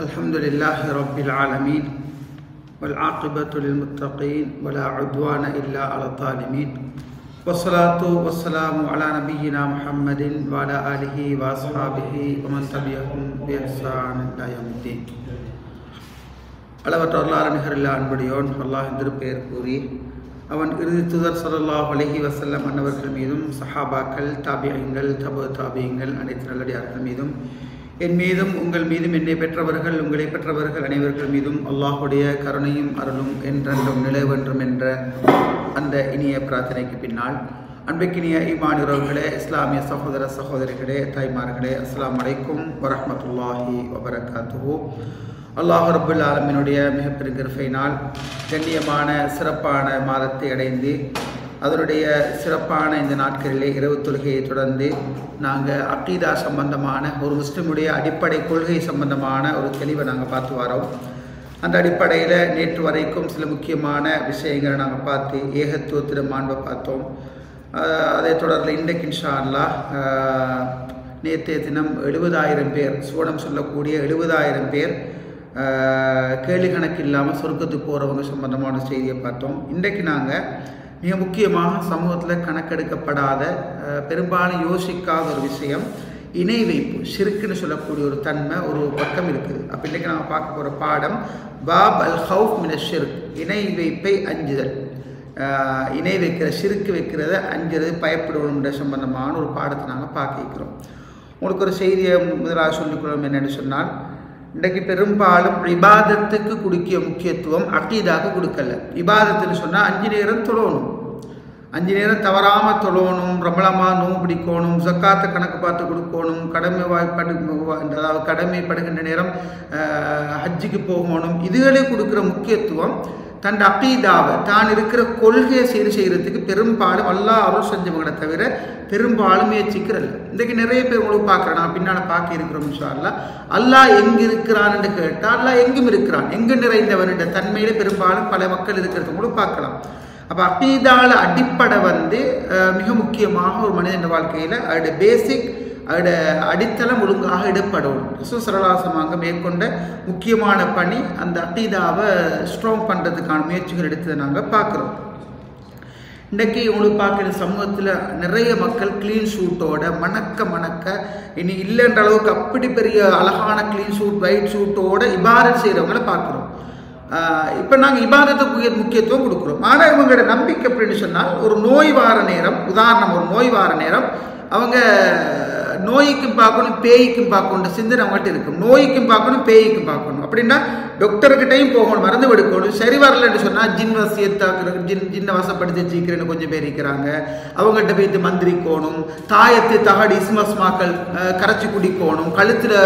الحمد لله رب العالمين والعاقبة للمتقين ولا عدوان إلا على الظالمين والصلاة والسلام على نبينا محمد وعلى آله وأصحابه ومن تبعهم بإحسان إلى يوم الدين. அளவற்ற அல்லாஹ் நிகரில்லா அன்புடையோன் அல்லாஹ்வின் திருப்பெயர் கூறி அவன் இறுதி தூதர் ஸல்லல்லாஹு அலைஹி வஸல்லம் அன்னவர்கள் மீதும் சஹாபாக்கள் தாபியீன்கள் தாபியீன்கள் அனைத்து நல்லடியார்கள் மீதும் என் மீதும் உங்கள் மீதும் என்னை பெற்றவர்கள் உங்களை பெற்றவர்கள் அனைவர்கள் மீதும் அல்லாஹுடைய கருணையும் அருளும் என்றென்றும் நிலைவென்றும் என்ற அந்த இனிய பிரார்த்தனைக்கு பின்னால் அன்பிற்கினிய ஈமானியர்களே, இஸ்லாமிய சகோதர சகோதரிகளே, தாய்மார்களே, அஸ்ஸலாமு அலைக்கும் வரஹ்மத்துல்லாஹி வபரகாத்துஹு. அல்லாஹ் ரப்புல் ஆலமீனுடைய மிகப்பெரும் கிருபையினால் கண்ணியமான சிறப்பான மாதத்தை அடைந்து அதனுடைய சிறப்பான இந்த நாட்களிலே இரவு தொழுகையை தொடர்ந்து நாங்கள் அக்கீதா சம்பந்தமான ஒரு முஸ்லிமுடைய அடிப்படை கொள்கை சம்பந்தமான ஒரு தெளிவை நாங்கள் பார்த்து வரோம். அந்த அடிப்படையில் நேற்று வரைக்கும் சில முக்கியமான விஷயங்களை நாங்கள் பார்த்து ஏகத்துவத்திடம் மாண்பை பார்த்தோம். அதை தொடர்ந்து இன்றைக்கு இன்ஷா அல்லாஹ் நேற்றைய தினம் 70,000 பேர் சுவனம் சொல்லக்கூடிய 70,000 பேர் கேள்வி கணக்கு இல்லாமல் சொர்க்கத்துக்கு போகிறவங்க சம்பந்தமான செய்தியை பார்த்தோம். இன்றைக்கு நாங்கள் மிக முக்கியமாக சமூகத்தில் கணக்கெடுக்கப்படாத பெரும்பாலும் யோசிக்காத ஒரு விஷயம் இணை வைப்பு, ஷிர்க்குன்னு சொல்லக்கூடிய ஒரு தன்மை ஒரு பக்கம் இருக்குது. அப்போ இன்றைக்கி நாங்கள் பார்க்க போகிற பாடம் பாப் அல் ஹவுஃப் மின ஷிர்க், இணை வைப்பை அஞ்சுதல். இணை வைக்கிற ஷிர்க்கு வைக்கிறத அஞ்சுறது பயப்படுவோம்ன்ற சம்பந்தமான ஒரு பாடத்தை நாங்கள் பார்க்க இருக்கிறோம். உங்களுக்கு ஒரு செய்தியை முதலாக சொல்லிக்கொள்ளும் என்னென்னு சொன்னால், இன்றைக்கு பெரும்பாலும் இபாதத்துக்கு கொடுக்கிய முக்கியத்துவம் அக்கீதாக்கு கொடுக்கல. இபாதத்துன்னு சொன்னால் 5 நேரம் தொழணும், 5 நேரம் தவறாமல் தொழணும், ரமலமாக நோவு பிடிக்கணும், ஜக்காத்தை கணக்கு பார்த்து கொடுக்கணும், அதாவது கடமைப்படுகின்ற நேரம் ஹஜ்ஜுக்கு போகணும். இதுகளே கொடுக்குற முக்கியத்துவம் தன் அக்கீதாவை தான் இருக்கிற கொள்கையை செய்கிறதுக்கு பெரும்பாலும் அல்லாஹ் அருள் செஞ்சவங்களை தவிர பெரும்பாலும் முயற்சிக்கிறல்ல. இன்றைக்கு நிறைய பேர் உங்களுக்கு பார்க்குறேன், நான் பின்னால் பார்க்க இருக்கிறோம். இன்ஷா அல்லாஹ் அல்லாஹ் எங்கே இருக்கிறான் என்று கேட்டால் அல்லாஹ் எங்கும் இருக்கிறான், எங்கு நிறைந்தவன் என்ற தன்மையில பெரும்பாலும் பல மக்கள் இருக்கிறது உங்களுக்கு பார்க்கலாம். அப்போ அக்கீதால அடிப்படை மிக முக்கியமாக ஒரு மனிதன் வாழ்க்கையில் அதோட பேசிக் அதோட அடித்தளம் ஒழுங்காக இடப்படணும். ரசூல் ஸல்லல்லாஹு அலைஹி வஸல்லம் மேற்கொண்ட முக்கியமான பணி அந்த அக்கீதாவை ஸ்ட்ராங் பண்ணுறதுக்கான முயற்சிகள் எடுத்ததை நாங்கள் பார்க்குறோம். இன்றைக்கி உங்களுக்கு பார்க்குற சமூகத்தில் நிறைய மக்கள் க்ளீன் ஷூட்டோட மணக்க இனி இல்லைன்ற அளவுக்கு அப்படி பெரிய அழகான க்ளீன் ஷூட் ஒயிட் ஷூட்டோட இபாதத் செய்கிறவங்களை பார்க்குறோம். இப்போ நாங்கள் இபாதத்துக்கு முக்கியத்துவம் கொடுக்குறோம். ஆனால் இவங்களோட நம்பிக்கை அப்படின்னு சொன்னால், ஒரு நோய் வார நேரம், உதாரணம் ஒரு நோய் வார நேரம் அவங்க நோய்க்கும் பார்க்கணும் பேய்க்கும் பார்க்கணும் சிந்தனை அவங்கள்ட்ட இருக்கும். நோய்க்கும் பார்க்கணும் பேய்க்கும் பார்க்கணும் அப்படின்னா டாக்டர்கிட்டையும் போகணும், மருந்து எடுக்கணும். சரி வரலன்னு சொன்னால் ஜின் வசியத்தாக்குற ஜின்னை வசப்படுத்தி வச்சுக்கிறேன்னு கொஞ்சம் பேர் இருக்கிறாங்க. அவங்கள்ட்ட போய்த்து மந்திரிக்கணும், தாயத்து தகடு இஸ்மஸ்மாக்கள் கரைச்சி குடிக்கணும், கழுத்தில்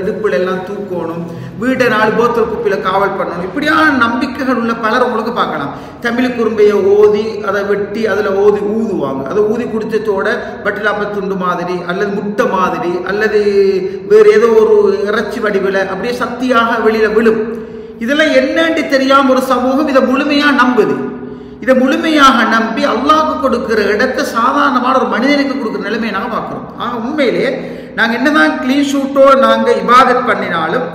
இடுப்புல எல்லாம் தூக்கணும், வீட்டை 4 போத்தல் குப்பியில் காவல் பண்ணணும். இப்படியான நம்பிக்கைகள் உள்ள பலர் உங்களுக்கு பார்க்கலாம். தமிழ் குறும்பையை ஓதி அதை வெட்டி அதில் ஊதுவாங்க. அதை ஊதி குடித்ததோட பட்டிலாப்ப துண்டு மாதிரி அல்லது முட்டை மாதிரி அல்லது வேறு ஏதோ ஒரு இறைச்சி வடிவில் அப்படியே சக்தியாக வெளியில் விழும். இதெல்லாம் என்னன்னு தெரியாம ஒரு சமூகம் இதை முழுமையாக நம்புது. இதை முழுமையாக நம்பி அல்லாஹ்வுக்கு கொடுக்கிற இடத்தை சாதாரணமான ஒரு மனிதனுக்கு கொடுக்குற நிலைமையை நாங்கள் பார்க்குறோம். ஆக உண்மையிலே நாங்கள் என்னதான் க்ளீன் ஷூட்டோ நாங்கள் இபாதத் பண்ணினாலும்,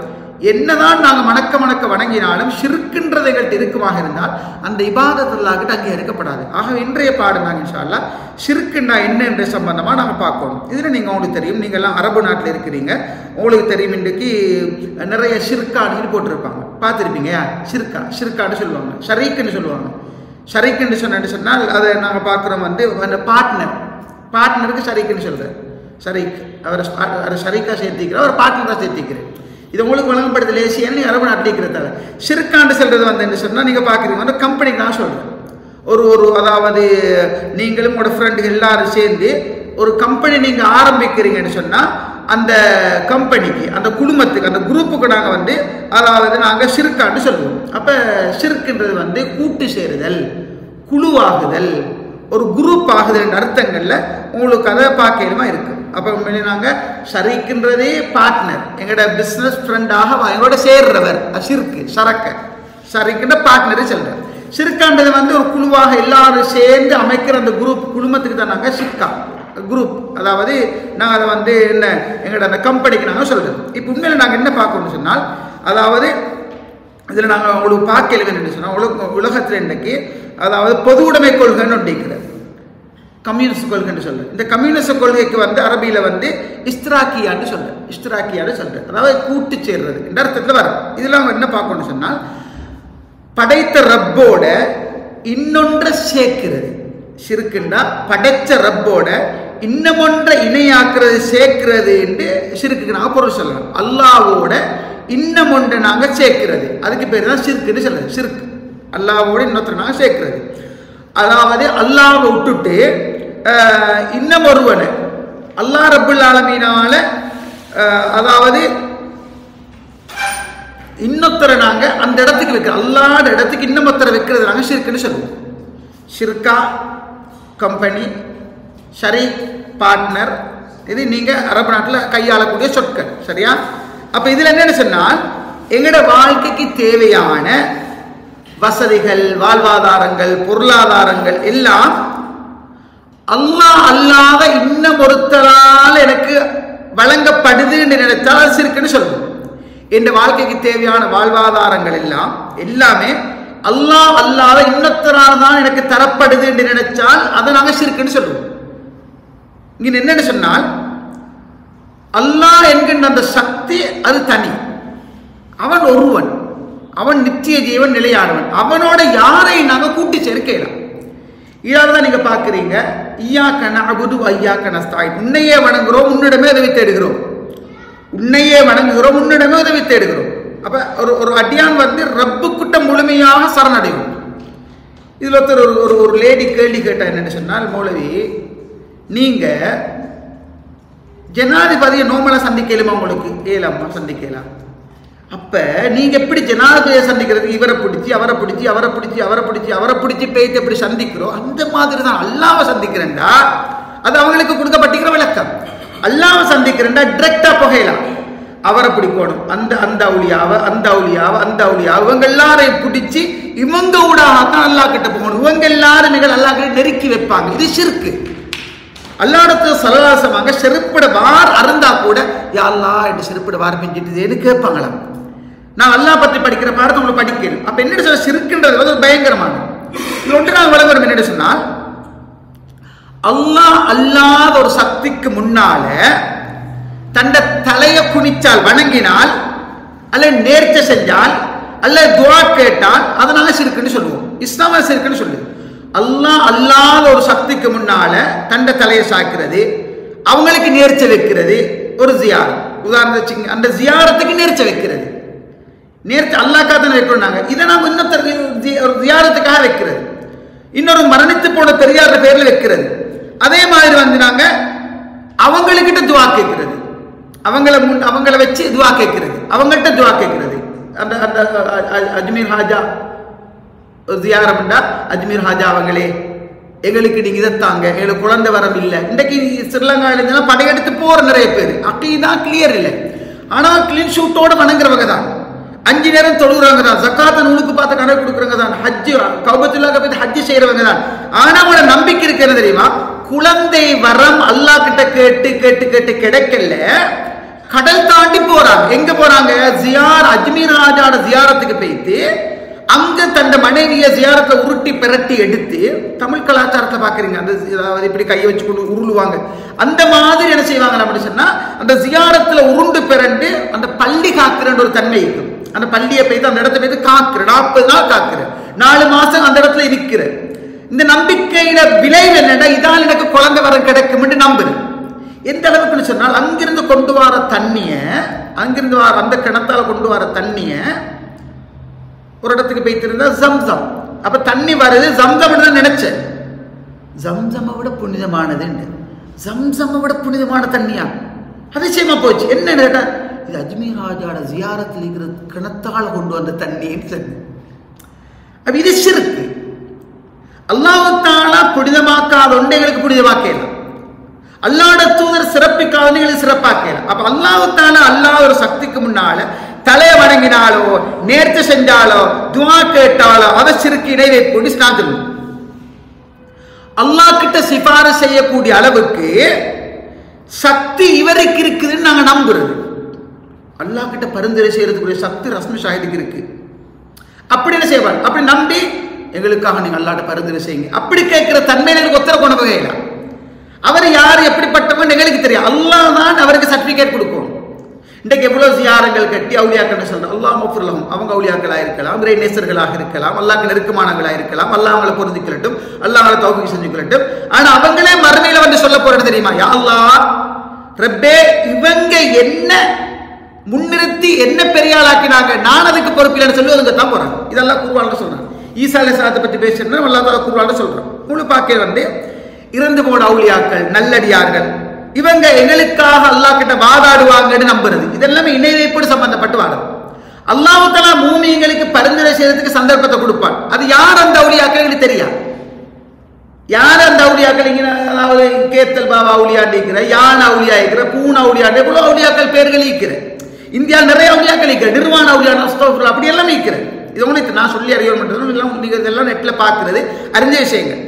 என்னதான் நாங்கள் மணக்க வணங்கினாலும் ஷிர்க்குன்றதைகள்ட்ட இருக்குமாக இருந்தால் அந்த இபாதத் அல்லாஹ்கிட்ட அங்கே எடுக்கப்படாது. ஆக இன்றைய பாடம் நாங்கள் இன்ஷா அல்லாஹ் ஷிர்க்குன்னா என்ன என்ற சம்பந்தமாக நாங்கள் பார்க்கணும். இதில் நீங்கள் உங்களுக்கு தெரியும், நீங்கள்லாம் அரபு நாட்டில் இருக்கிறீங்க, உங்களுக்கு தெரியும் இன்றைக்கு நிறைய ஷிர்கான்னு போட்டிருப்பாங்க, பார்த்துருப்பீங்க. ஷிர்கான்னு சொல்லுவாங்க, ஷரீக்குன்னு சொல்லுவாங்க. ஷரீக்குன்னு சொன்னால் அதை நாங்கள் பார்க்குறோம் அந்த பார்ட்னருக்கு ஷரீக்குன்னு சொல்கிறார். ஷரீக் அவரை ஷரீக்காக சேர்த்திக்கிறேன், அவர் பார்ட்னராக சேர்த்திக்கிறேன். இது உங்களுக்கு வழங்கப்படுது லேசியான்னு அரபு நாட்டில் இருக்கிறதால. ஷிர்காண்டு சொல்கிறது என்ன சொன்னால், நீங்கள் பார்க்குறீங்க கம்பெனிக்கு நான் சொல்கிறேன். ஒரு அதாவது நீங்களும் உங்களோட ஃப்ரெண்டுகள் எல்லாரும் சேர்ந்து ஒரு கம்பெனி நீங்கள் ஆரம்பிக்கிறீங்கன்னு சொன்னால், அந்த கம்பெனிக்கு அந்த குடும்பத்துக்கு அந்த குரூப்புக்கு நாங்கள் அதாவது நாங்கள் ஷிர்கான்னு சொல்லுவோம். அப்போ ஷிர்க்குன்றது கூட்டு சேருதல், குழுவாகுதல், ஒரு குரூப் ஆகுதல் என்ற அர்த்தங்களில் உங்களுக்கு அதை பார்க்கணுமா இருக்குது. அப்போ உண்மையிலே நாங்கள் ஷரீக்குன்றதே பார்ட்னர், எங்களோட பிஸ்னஸ் ஃப்ரெண்டாக எங்களோட சேர்றவர். ஷரீக்குன்ற பார்ட்னரே சொல்கிறார். ஷிர்கான்றது ஒரு குழுவாக எல்லாரும் சேர்ந்து அமைக்கிற அந்த குரூப் குடும்பத்துக்கு தான் நாங்கள் ஷிர்கா குரூப், அதாவது நாங்கள் அதை என்ன எங்களோட அந்த கம்பெனிக்கு நாங்கள் சொல்கிறோம். இப்போ உண்மையில் நாங்கள் என்ன பார்க்கணும்னு சொன்னால், அதாவது இதில் நாங்கள் உங்களுக்கு பார்க்கல என்ன சொன்னால் உலகத்தில் இன்றைக்கு அதாவது பொது உடைமை கொள்கைன்னு ஒன்றிக்கிறது, கம்யூனிஸ்ட் கொள்கைன்னு சொல்ற. இந்த கம்யூனிஸ்ட் கொள்கைக்கு வந்து அரபியில் வந்து இஸ்திராக்கியான்னு சொல்ற, அதாவது கூட்டு சேர்றது என்ற அர்த்தத்தில் வரும். இதெல்லாம் என்ன பார்க்கணும்னு சொன்னால் படைத்த ரப்போட இன்னொன்றை சேர்க்கிறது. ஷிர்க்குண்டா படைச்ச ரப்போட இன்னமொன்றை இணையாக்குறது சேர்க்கிறது என்று ஷிர்க்கு நாங்கள் பொருள் சொல்லலாம். அல்லாவோட இன்னமொன்றை நாங்கள் சேர்க்கிறது, அதுக்கு பேர் தான் ஷிர்க்குன்னு சொல்றது. ஷிர்க் அல்லாவோட இன்னொருத்தரை நாங்கள் சேர்க்கிறது, அதாவது அல்லாவை விட்டுட்டு இன்னும் ஒருவனை அல்லா ரப்புல் ஆலமீனால அதாவது இன்னொருத்தரை நாங்கள் அந்த இடத்துக்கு வைக்கிறோம், அல்லாத இடத்துக்கு இன்னமொருத்தரை வைக்கிறது நாங்கள் ஷிர்க்குன்னு சொல்லுவோம். ஷிர்கா, கம்பெனி, ஷரீக், பார்ட்னர், இது நீங்கள் அரபு நாட்டில் கையாளக்கூடிய சொற்கள். சரியா? அப்போ இதில் என்னன்னு சொன்னால் எங்களோட வாழ்க்கைக்கு தேவையான வசதிகள், வாழ்வாதாரங்கள், பொருளாதாரங்கள் எல்லாம் அல்லாஹ் அல்லாத இன்னும் ஒருத்தரால் எனக்கு வழங்கப்படுது என்று நினைத்தால் ஷிர்க்குன்னு சொல்லுவோம். என் வாழ்க்கைக்கு தேவையான வாழ்வாதாரங்கள் எல்லாமே அல்லாஹ் அல்லாத இன்னொருத்தரால் தான் எனக்கு தரப்படுது என்று நினைச்சால் அதை நாங்கள் ஷிர்க்குன்னு சொல்லுவோம். இங்க என்னன்னு சொன்னால் அல்லாஹ் என்கின்ற அந்த சக்தி அது தனி, அவன் ஒருவன், அவன் நித்திய ஜீவன், நிலையானவன். அவனோட யாரை நாங்கள் கூட்டி சேர்க்கலாம். இதால்தான் நீங்க பாக்குறீங்க இய்யாக நஅபுது வ இய்யாக நஸ்தஈன், உன்னையே வணங்குகிறோம், உன்னிடமே உதவி தேடுகிறோம், உன்னையே வணங்குகிறோம், உன்னிடமே உதவி தேடுகிறோம். அப்ப ஒரு அடியான் வந்து ரப்புக்கிட்ட முழுமையாக சரணடையும். இதுல ஒருத்தர் ஒரு லேடி கேள்வி கேட்டா என்னன்னு சொன்னால், மௌலவி நீங்க ஜனாதிபதியை நோமலை சந்திக்கலுமா? உங்களுக்கு ஏலாமா சந்திக்கலாம். அப்ப நீங்க எப்படி ஜனாதிபதியை சந்திக்கிறது? இவரை பிடிச்சி அவரை பிடிச்சி அவரை பிடிச்சி அவரை பிடிச்சி அவரை பிடிச்சி பேய்த்து எப்படி சந்திக்கிறோம், அந்த மாதிரி தான் அல்லாஹ்வை சந்திக்கிறேன்டா. அது அவங்களுக்கு கொடுக்கப்பட்டிருக்கிற விளக்கம். அல்லாஹ்வை சந்திக்கிறேன்டா டிரெக்டா புகையலாம், அவரை பிடிக்கணும், அந்த அவுலியாவை அந்த அவுலியாவை அந்த அவுலியாவை இவங்க எல்லாரையும் பிடிச்சி இவங்க ஊடாகத்தான் அல்லாஹ் கிட்ட போகணும். இவங்க எல்லாரும் அல்லாஹ் கிட்ட நெருக்கி வைப்பாங்க. இது ஷிர்க்கு. அல்லாஹ்வுக்கு சலவாசமாக செருப்பிட வார் அருந்தா கூட யா அல்லாஹ் என்று செருப்பிட வார் பெஞ்சிட்டுதேன்னு கேட்பாங்களாம். நான் அல்லாஹ் பற்றி படிக்கிற பாடத்தை உங்களுக்கு படிக்கணும். அப்ப என்ன சொல்ல ஷிர்க்குன்றது வந்து பயங்கரமான இது. ஒன்று நான் விளங்குறோம் என்ன சொன்னால், அல்லாஹ் அல்லாத ஒரு சக்திக்கு முன்னால தண்ட தலையை குனிச்சால், வணங்கினால், அல்ல நேர்ச்சை செஞ்சால், அல்ல துஆ கேட்டால் அதை நாங்கள் ஷிர்க்குன்னு சொல்லுவோம். இஸ்லாம ஷிர்க்குன்னு சொல்லுது. அல்லாஹ் அல்லாத ஒரு சக்திக்கு முன்னால தண்ட தலையை சாய்க்கிறது, அவங்களுக்கு நேர்ச்சை வைக்கிறது, ஒரு ஜியாரத் உதாரணத்துக்கு அந்த ஜியாரத்துக்கு நேர்ச்சை வைக்கிறது. நேர்ச்சை அல்லாஹ்க்காக தான் வைக்கணும்னாங்க. இதை நாங்கள் இன்னொருத்தருக்கு ஒரு ஜியாரத்துக்காக வைக்கிறது, இன்னொரு மரணித்து போன பெரியார் பேர்ல வைக்கிறது. அதே மாதிரி வந்து நாங்க அவங்ககிட்ட துஆ கேட்கிறது, அவங்கள வச்சு துஆ கேட்கிறது, அவங்கள்ட்ட துஆ கேட்கிறது. அந்த அந்த அஜ்மீர் ஹாஜா ஜியாரம்டா, அஜ்மீர் ஹாஜா அவங்களே எங்களுக்கு நீங்க இதைத்தாங்க, எங்களுக்கு குழந்தை வரம் இல்லை. இன்றைக்கு ஸ்ரீலங்காவில படையெடுத்து போற நிறைய பேர் அக்கீதா கிளியர் இல்லை, ஆனால் கிளீன் ஷூட்டோட வணங்குறவங்க தான், 5 நேரம் தொழுகிறவங்க தான், ஜக்காத்தை நூலுக்கு பார்த்து கணக்கு கொடுக்குறவங்க தான், ஹஜ்ஜு கௌபத்துல்லாஹ் போய் ஹஜ்ஜு செய்யறவங்க தான். ஆனா அவங்களோட நம்பிக்கை இருக்கிறது தெரியுமா? குழந்தை வரம் அல்லாஹ் கிட்ட கேட்டு கேட்டு கேட்டு கிடைக்கல, கடல் தாண்டி போறாங்க. எங்க போறாங்க? அஜ்மீர் ராஜாவோட ஜியாரத்துக்கு போயிட்டு அங்க தந்த மனைவியை ஜியாரத்தை உருட்டி பிரட்டி எடுத்து, தமிழ் கலாச்சாரத்தை பாக்குறீங்க, அந்த இப்படி கையை வச்சு கொண்டு உருளுவாங்க, அந்த மாதிரி என்ன செய்வாங்க அப்படின்னு சொன்னா, அந்த ஜியாரத்துல உருண்டு பிறண்டு அந்த பள்ளி காக்குறன்ற ஒரு தன்மை இருக்கும். அந்த பள்ளியை போயிட்டு அந்த இடத்த போயிட்டு காக்குற, 40 நாள் காக்குற, 4 மாசம் அந்த இடத்துல நிற்கிற. இந்த நம்பிக்கையில விளைவு என்னன்னா, இதால் எனக்கு குழந்தை வரம் கிடைக்கும் என்று நம்புது. எந்த அளவுக்கு சொன்னால், அங்கிருந்து கொண்டு வர தண்ணிய, அங்கிருந்து வர அந்த கிணத்தால கொண்டு வர தண்ணிய ஒரு இடத்துக்கு போயிட்டு இருந்தா ஜம்சம், அப்ப தண்ணி வருது ஜம்சம் தான் நினைச்சேன். ஜம்சமை விட புனிதமானது, ஜம்சமை விட புனிதமான தண்ணியா? அதிசயமா போச்சு. என்ன கேட்டா, இது அஜ்மீர் ராஜாவோட ஜியாரத்தில் இருக்கிற கிணத்தால கொண்டு வந்த தண்ணின்னு சொன்ன. அப்ப இது ஷிர்க். அல்லாஹ் தஆலா புனிதமாக்காத ஒன்றைகளுக்கு புனிதமாக்கலாம், அல்லாஹ்வுடைய தூதர் சிறப்பிக்காத ஒன்றைகளுக்கு சிறப்பாக்கலாம். அப்ப அல்லாஹ் தஆலா அல்லாஹ் ஒரு சக்திக்கு முன்னால தலையை வணங்கினாலோ நேர்ச்சை செஞ்சாலோ துஆ கேட்டாலோ அதை ஷிர்க் இணை வைப்பு ஸ்டாந்து. அல்லாஹ் கிட்ட சிபாரிசு செய்யக்கூடிய அளவுக்கு சக்தி இவருக்கு இருக்குதுன்னு நாங்க நம்புறது. அல்லாஹ் கிட்ட பரிந்துரை செய்யறதுக்குரிய சக்தி ரஸ்மி ஷாஹிதுக்கு இருக்கு. அப்படி என்ன செய்வார்? அப்படி நம்பி எங்களுக்காக நீங்க அல்லாஹ்ட்ட பரிந்துரை செய்யுங்க அப்படி கேட்கிற தன்மையில எனக்கு ஒத்தர கொண்டு வகையில அவர் யார் எப்படிப்பட்டவன் எங்களுக்கு தெரியும். அல்லாஹ் தான் அவருக்கு சர்டிபிகேட் கொடுக்கும். இன்றைக்கு எவ்வளவு ஜியாரங்கள் கட்டி அவுலியாக்கள் சொல்றோம். அல்லாஹ் மஃபுர்லஹும், அவங்க அவுலியாக்களாக இருக்கலாம், இறை நேசர்களாக இருக்கலாம், அல்லாஹ்க்கு நெருக்கமானவர்களாக இருக்கலாம், அல்லாஹ் அவங்களை பொருந்திக்கலட்டும், அல்லாஹ் அவங்களை தௌஃபீக் செஞ்சுக்கலட்டும். ஆனா அவங்களே மறுமையில வந்து சொல்ல போறது தெரியுமா? யா அல்லாஹ் ரப்பே, இவங்க என்ன முன்னிறுத்தி என்ன பெரிய ஆளாக்கினாங்க, நான் அதுக்கு பொறுப்பில்லைன்னு சொல்லி அதுக்கு தான் போறாங்க. இதெல்லாம் குர்ஆன்ல சொல்றாங்க. ஈசா அலைஹிஸ்ஸலாத்தை பற்றி பேசுறேன்னா அல்லாஹ் தஆலா குர்ஆன்ல சொல்றான். முழு பாக்கே வந்து இறந்து போன அவுலியாக்கள், நல்லடியார்கள், இவங்க எங்களுக்காக அல்லாஹ் கிட்ட வாதாடுவாங்கன்னு நம்புறது, இதெல்லாமே இணை வைப்போடு சம்பந்தப்பட்டு வாடும். அல்லாஹ் தஆலா மூமின்களுக்கு பரிந்துரை செய்யறதுக்கு சந்தர்ப்பத்தை கொடுப்பான். அது யார் அந்த அவுலியாக்கள் எங்களுக்கு தெரியாது. யார் அந்த அவுலியாக்கள்? அதாவது கேத்தல் பாபா அவுலியா இருக்கிற, யான் அவுலியா இருக்கிற, பூன அவுலியா, எவ்வளவு அவுலியாக்கள் பேர்கள் இருக்கிற. இந்தியா நிறைய அவுலியாக்கள் இருக்கிற, நிர்வாண அவுலியா, அப்படி எல்லாம் இருக்கிற. இது உங்களுக்கு நான் சொல்லி அறிய மாட்டேன், நீங்க இதெல்லாம் நெட்ல பாக்குறது அறிஞ்ச விஷயங்கள்.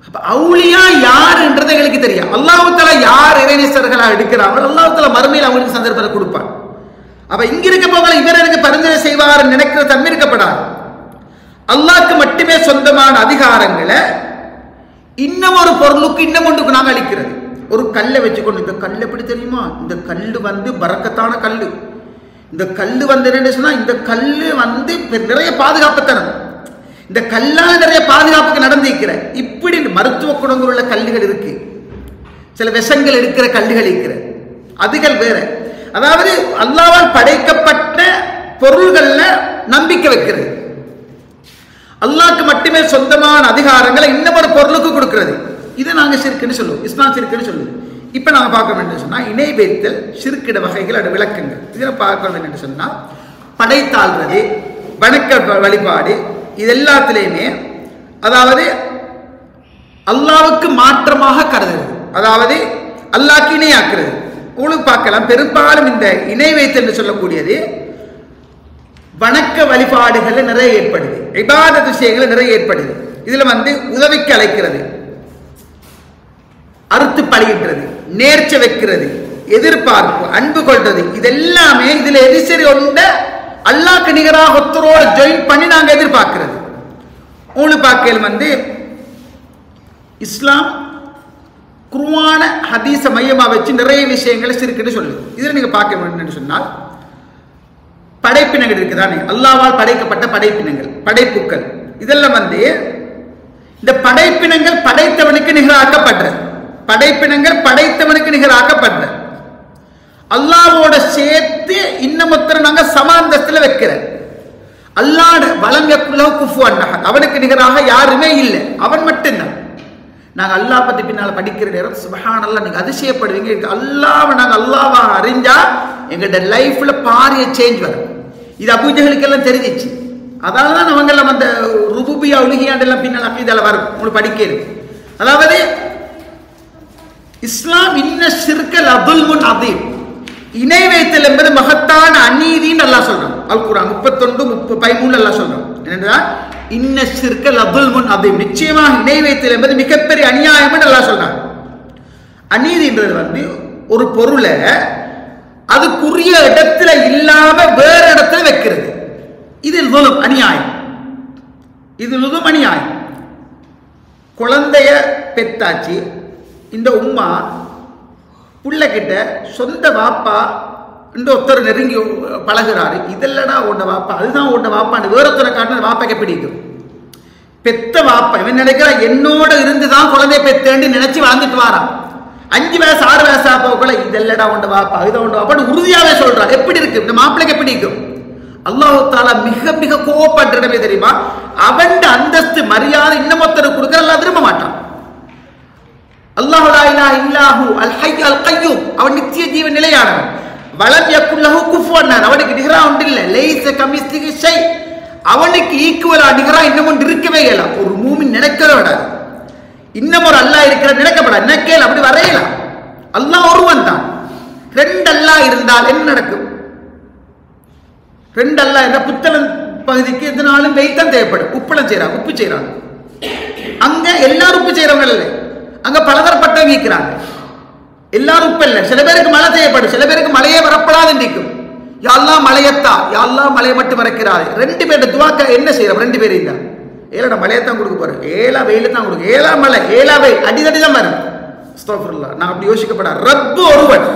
அப்ப அவுலியா யாருன்றது எங்களுக்கு தெரியும். அல்லாஹ் தஆலா யார் இறைநேசர்களா எடுக்கிறாங்களோ அல்லாஹ் தஆலா மறுமையில் அவங்களுக்கு சந்தர்ப்பத்தை கொடுப்பான். அப்ப இங்க இருக்க போக இவர் எனக்கு பரிந்துரை செய்வார் நினைக்கிற தன்மை இருக்கப்படாது. அல்லாஹ்க்கு மட்டுமே சொந்தமான அதிகாரங்களை இன்னும் ஒரு பொருளுக்கு இன்னும் ஒன்றுக்கு நாங்கள் அளிக்கிறது. ஒரு கல்லை வச்சுக்கொண்டு, இந்த கல் எப்படி தெரியுமா? இந்த கல்லு வந்து பரக்கத்தான கல்லு. இந்த கல்லு வந்து என்ன சொன்னா, இந்த கல்லு வந்து நிறைய பாதுகாப்பு தரும். இந்த கல்லால நிறைய பாதுகாப்புக்கு நடந்திருக்கிற இப்படி மருத்துவ குணங்கள் உள்ள கல்லுகள் இருக்கு. சில விஷங்கள் இருக்கிற கல்லுகள் இருக்கிற அதுகள் வேற. அதாவது அல்லாஹ்வால் படைக்கப்பட்ட பொருள்கள்ல நம்பிக்கை வைக்கிறது. அல்லாஹ்க்கு மட்டுமே சொந்தமான அதிகாரங்களை இன்னும் ஒரு பொருளுக்கு கொடுக்கிறது. இதை நாங்க ஷிர்க்குன்னு சொல்லுவோம், இஸ்லாம் ஷிர்க்குன்னு சொல்லுவோம். இப்ப நாங்க பார்க்க வேண்டும் சொன்னா இணை வைத்தல் ஷிர்க்கிட வகைகள், அது விளக்குங்கள். இதில் பார்க்க வேண்டும் சொன்னா படைத்தாள்றது, வணக்க வழிபாடு, இது எல்லாத்திலையுமே அதாவது அல்லாஹ்வுக்கு மாற்றமாக கருதுறது, அதாவது அல்லாஹ்க்கு இணையாக்குறது. உங்களுக்கு பார்க்கலாம் பெரும்பாலும் இந்த இணை வைத்தல் என்று சொல்லக்கூடியது வணக்க வழிபாடுகள்ல நிறைய ஏற்படுது, இபாதத் விஷயங்கள் நிறைய ஏற்படுது. இதுல வந்து உதவிக்கு அழைக்கிறது, அறுத்து பழிகின்றது, நேர்ச்சை வைக்கிறது, எதிர்பார்ப்பு, அன்பு கொள்றது, இதெல்லாமே இதுல எது சரி ஒன்ற அல்லாஹ்க்கு நிகராக ஒருத்தரோட ஜாயின் பண்ணி நாங்க எதிர்பார்க்கிறது. உங்களுக்கு பார்க்கல் வந்து இஸ்லாம் குர்ஆன ஹதீஸ மையமா வச்சு நிறைய விஷயங்களை ஷிர்க்குன்னு சொல்லுது. இதுல நீங்க பார்க்க வேண்டும் சொன்னால் படைப்பினங்கள் இருக்குதானே, அல்லாஹ்வால் படைக்கப்பட்ட படைப்பினங்கள், படைப்புக்கள், இதெல்லாம் வந்து இந்த படைப்பினங்கள் படைத்தவனுக்கு நிகராக்கப்படுறது. படைப்பினங்கள் படைத்தவனுக்கு நிகராக்கப்படுறது. அல்லாஹ்வோட சேர்த்து இன்னும் ஒருத்தரை நாங்க சமாந்தஸ்தில் வைக்கிற. அல்லாஹ் வலம் யக்குல்லஹு குஃபுவன் அஹத், அவனுக்கு நிகராக யாருமே இல்லை, அவன் மட்டும்தான். நாங்க அல்லாஹ் பத்தி பின்னால படிக்கிற நேரம் சுப்ஹானல்லாஹ் நீங்க அதிசயப்படுவீங்க. அல்லாஹ்வை நாங்க அல்லாஹ்வா அறிஞ்சா எங்கள்ட லைஃப்ல பாரிய சேஞ்ச் வரும். இது அபூஜஹலுக்கெல்லாம் தெரிஞ்சிச்சு. அதனாலதான் அவங்க எல்லாம் அந்த ருபூபியா உலுஹியாண்டெல்லாம் பின்னால் அகீதால வரும், உங்களுக்கு படிக்கிறது. அதாவது இஸ்லாம் இன்ன ஷிர்கல் அதுல்முன் அதீம், இணை வைத்தல் என்பது மகத்தான அநீதின்னு அல்லாஹ் சொல்றான். அல் குர்ஆன் 31:13 அல்லாஹ் சொல்றான். என்னன்னா இன்ன ஷிர்கல் அதுல்முன் அதீம், நிச்சயமாக இணை வைத்தல் என்பது மிகப்பெரிய அநியாயம் என்று அல்லாஹ் சொல்றான். அநீதின்றது வந்து ஒரு பொருளை அதுக்குரிய இடத்துல இல்லாம வேற இடத்துல வைக்கிறது. இது லுலும் அநியாயம், இது லுலும் அநியாயம். குழந்தைய பெத்தாச்சு, இந்த உம்மா புள்ளகிட்ட சொந்த வாப்பா இந்த ஒருத்தர் நெருங்கி பழகிறாரு, இதெல்லடா உண்ட வாப்பா, அதுதான் உண்ட வாப்பான்னு வேறொருத்தரை காட்டின வாப்பாக்கு பிடிக்கும். பெத்த வாப்பா இவன் நினைக்கிறா என்னோட இருந்துதான் குழந்தைய பெத்தேன்னு நினைச்சு வாழ்ந்துட்டு வாரான். 5 வயசு 6 வயசு போகல இதெல்லடா உண்ட வாப்பா, இதுதான் உண்ட வாப்பான்னு உறுதியாவே சொல்றான். எப்படி இருக்கு இந்த மாப்பிள்ளைக்கு எப்படி இருக்கும்? அல்லாஹ் தஆலா மிக மிக கோபப்படுறதே தெரியுமா? அவன் அந்தஸ்து மரியாதை இன்னும் ஒருத்தருக்கு கொடுக்க அல்லாஹ் விரும்ப மாட்டான். அல்லாஹ் லா இலாஹ இல்லாஹு அல் ஹய்ய் அல் கய்யூம், அவன் நித்திய ஜீவன் நிலையானவன். வலம் யக்குல்லஹு குஃபுவன் அஹத், அவனுக்கு நிகரா ஒன்று இல்லை. லைஸ கமிஸ்லிஹி ஷை, அவனுக்கு ஈக்குவலா நிகரா இன்னும் ஒன்று இருக்கவே இல்லை. ஒரு மூமின் நினைக்கவே விடாது. இன்னும் ஒரு அல்லாஹ் இருக்கிற நினைக்கப்படாது, நினைக்கல, அப்படி வரையலாம். அல்லாஹ் ஒருவன் தான். 2 அல்லாஹ் இருந்தால் என்ன நடக்கும்? 2 அல்லாஹ் என்ற புத்தளம் பகுதிக்கு எதனாலும் வெயிட்தான் தேவைப்படும். உப்புளம் செய்யறாங்க, உப்பு செய்யறாங்க. அங்க எல்லாரும் உப்பு செய்யறவங்க இல்லை, அங்க பலதரப்பட்டவங்க இருக்கிறாங்க. எல்லாரும் உப்பு இல்லை. சில பேருக்கு மழை தேவைப்படும், சில பேருக்கு மழையே வரப்படாது நிற்கும். யா அல்லாஹ் மலையத்தா, யா அல்லாஹ் மலையை மட்டும் மறைக்கிறாரு. ரெண்டு பேர்ட்ட துவாக்க என்ன செய்யறோம்? ரெண்டு பேரும் இல்ல, ஏழா மலையத்தான் கொடுக்க போறேன், ஏழா வெயில தான் கொடுக்க, ஏழா மலை ஏழா வெயில் அடிதடி தான் வரும். அஸ்தக்ஃபிருல்லாஹ், நான் அப்படி யோசிக்கப்பட ரப்பு ஒருவன்.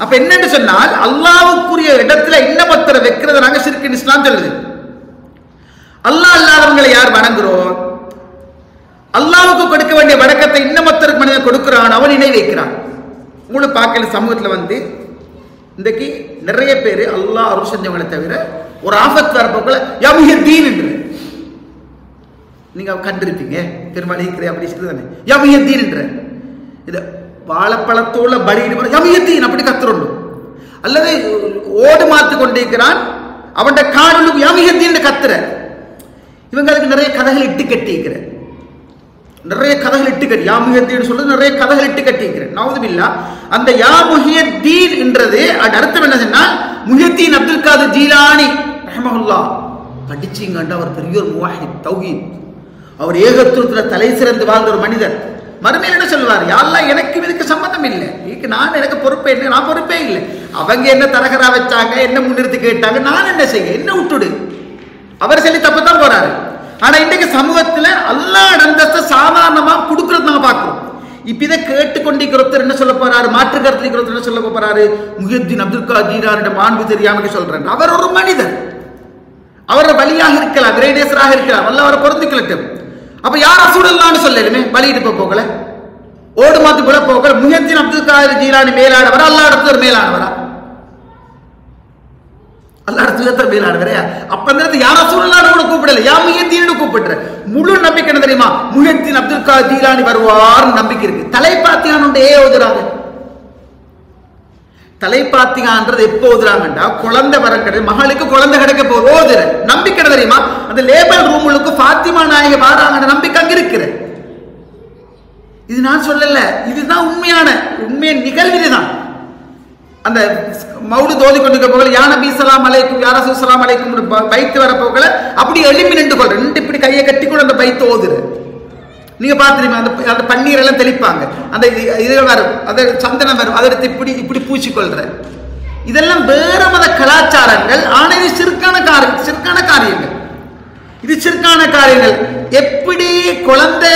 அப்ப என்னன்னு சொன்னால் அல்லாஹ்வுக்குரிய இடத்துல இன்னமொத்தர வைக்கிறத நாங்க ஷிர்க் இஸ்லாம் சொல்லுது. அல்லாஹ் அல்லாதவங்களை யார் வணங்குறோம்? அல்லாஹ்வுக்கு கொடுக்க வேண்டிய வணக்கத்தை இன்னமொத்தருக்கு மனிதன் கொடுக்கிறான், அவன் இணை வைக்கிறான். உங்களுக்கு பார்க்கல சமூகத்தில் வந்து இன்றைக்கு நிறைய பேர் அல்லாஹ் அருள் செஞ்சவங்களை தவிர ஒரு ஆபத்து வரப்போக்குள்ள யமுஹித்தீன் என்று நீங்க கண்டிருப்பீங்க, பெருமாள் அப்படி தானே யமுஹித்தீன் என்ற இது வாழைப்பழத்தோட பலியிடு யமுஹித்தீன் அப்படி கத்துறோம். அல்லது ஓடு மாத்து கொண்டிருக்கிறான், அவன் காணொலி யமுஹித்தீன் கத்துற. இவங்களுக்கு நிறைய கதைகள் இட்டு கட்டிக்கிற, நிறைய கதைகள் இட்டு கட்டி யாமுஹித்தீன் சொல்றது நிறைய கதைகள் இட்டு கட்டிக்கிறேன். நவுதுபில்லா, அந்த யாமுஹித்தீன் என்றது அர்த்தம் என்ன சொன்னால் முஹித்தீன் அப்துல் காதர் ஜீலானி ரஹ்மஹுல்லாஹ் படிச்சீங்கண்டா அவர் பெரிய ஒரு முவாஹித் தௌஹீத், அவர் ஏகத்துவத்துல தலை சிறந்து வாழ்ந்த ஒரு மனிதர். மறுமையில் என்ன சொல்வார்? யா அல்லாஹ் எனக்கு இதுக்கு சம்பந்தம் இல்லை, நான் எனக்கு பொறுப்பே இல்லை, நான் பொறுப்பே இல்லை. அவங்க என்ன தரகரா வச்சாங்க, என்ன முன்னிறுத்தி கேட்டாங்க, நான் என்ன செய்ய, என்ன விட்டுடு. அவர் சொல்லி தப்புதான் போறாரு. ஆனா இன்றைக்கு சமூகத்துல அல்லாஹ் அந்தஸ்தை சாதாரணமா கொடுக்கறது நாங்க பார்க்கிறோம். இப்ப இதை கேட்டுக்கொண்டிருக்கிறவர் என்ன சொல்ல போறாரு? மாற்று கருத்து என்ன சொல்ல போறாரு? முஹித்தீன் அப்துல் காதர் ஜீலானி மாண்பு தெரியாம சொல்றேன். அவர் ஒரு மனிதர், அவர் வலியாக இருக்கலாம், கிரேடேசராக இருக்கலாம், அல்ல அவரை பொருந்திக்கலட்டும். அப்ப யார் ரசூலுல்லாஹ்னு சொல்லலுமே வலியிட்டு போகல, ஓடு மாத்து கூட போகல. முஹித்தீன் அப்துல் காதர் ஜீலானி மேலானவரா, அல்லாஹ் இடத்துல மேலானவரா? அல்லாஹ் இடத்துல மேலானவரா? அப்ப அந்த யார் ரசூலுல்லாஹ்னு கூட கூப்பிடல, யா முஹித்தீன் கூப்பிடுற. முழு நம்பிக்கை என்ன தெரியுமா? முஹித்தீன் அப்துல் காதர் ஜீலானி வருவார் நம்பிக்கை இருக்கு. தலைப்பாத்தியானே ஓதுறாங்க. தலைப்பாத்தியான்றது எப்போ ஓதுறாங்கண்டா குழந்தை வர கிடையாது, மகளுக்கு குழந்தை கிடைக்க போது ஓதுற நம்பிக்கை தெரியுமா? அந்த லேபர் ரூமுக்கு ஃபாத்திமா நாயகி வாராங்க நம்பிக்கை அங்க இருக்கிற. இது நான் சொல்லல, இதுதான் உண்மையான நிகழ்வு. இதுதான் அந்த மௌலித் ஓதி கொண்டிருக்க போகல யா நபி ஸலாம் அலைக்கும் யா ரசூல் ஸலாம் அலைக்கும் பைத்து வர போகல அப்படி எழுப்பி நின்று கொள்ற, ரெண்டு இப்படி கையை கட்டி கூட அந்த பைத்து ஓதுற. நீங்க பார்த்துருப்பீங்க, அந்த பன்னீர் எல்லாம் தெளிப்பாங்க, அந்த இதுகள் வரும், அதை சந்தனம் வரும், அதை எடுத்து இப்படி இப்படி பூச்சிக்கொள்ற. இதெல்லாம் வேற மத கலாச்சாரங்கள். ஆனா இது சிறுக்கான காரியங்கள். இது சிறுக்கான காரியங்கள். எப்படி குழந்தை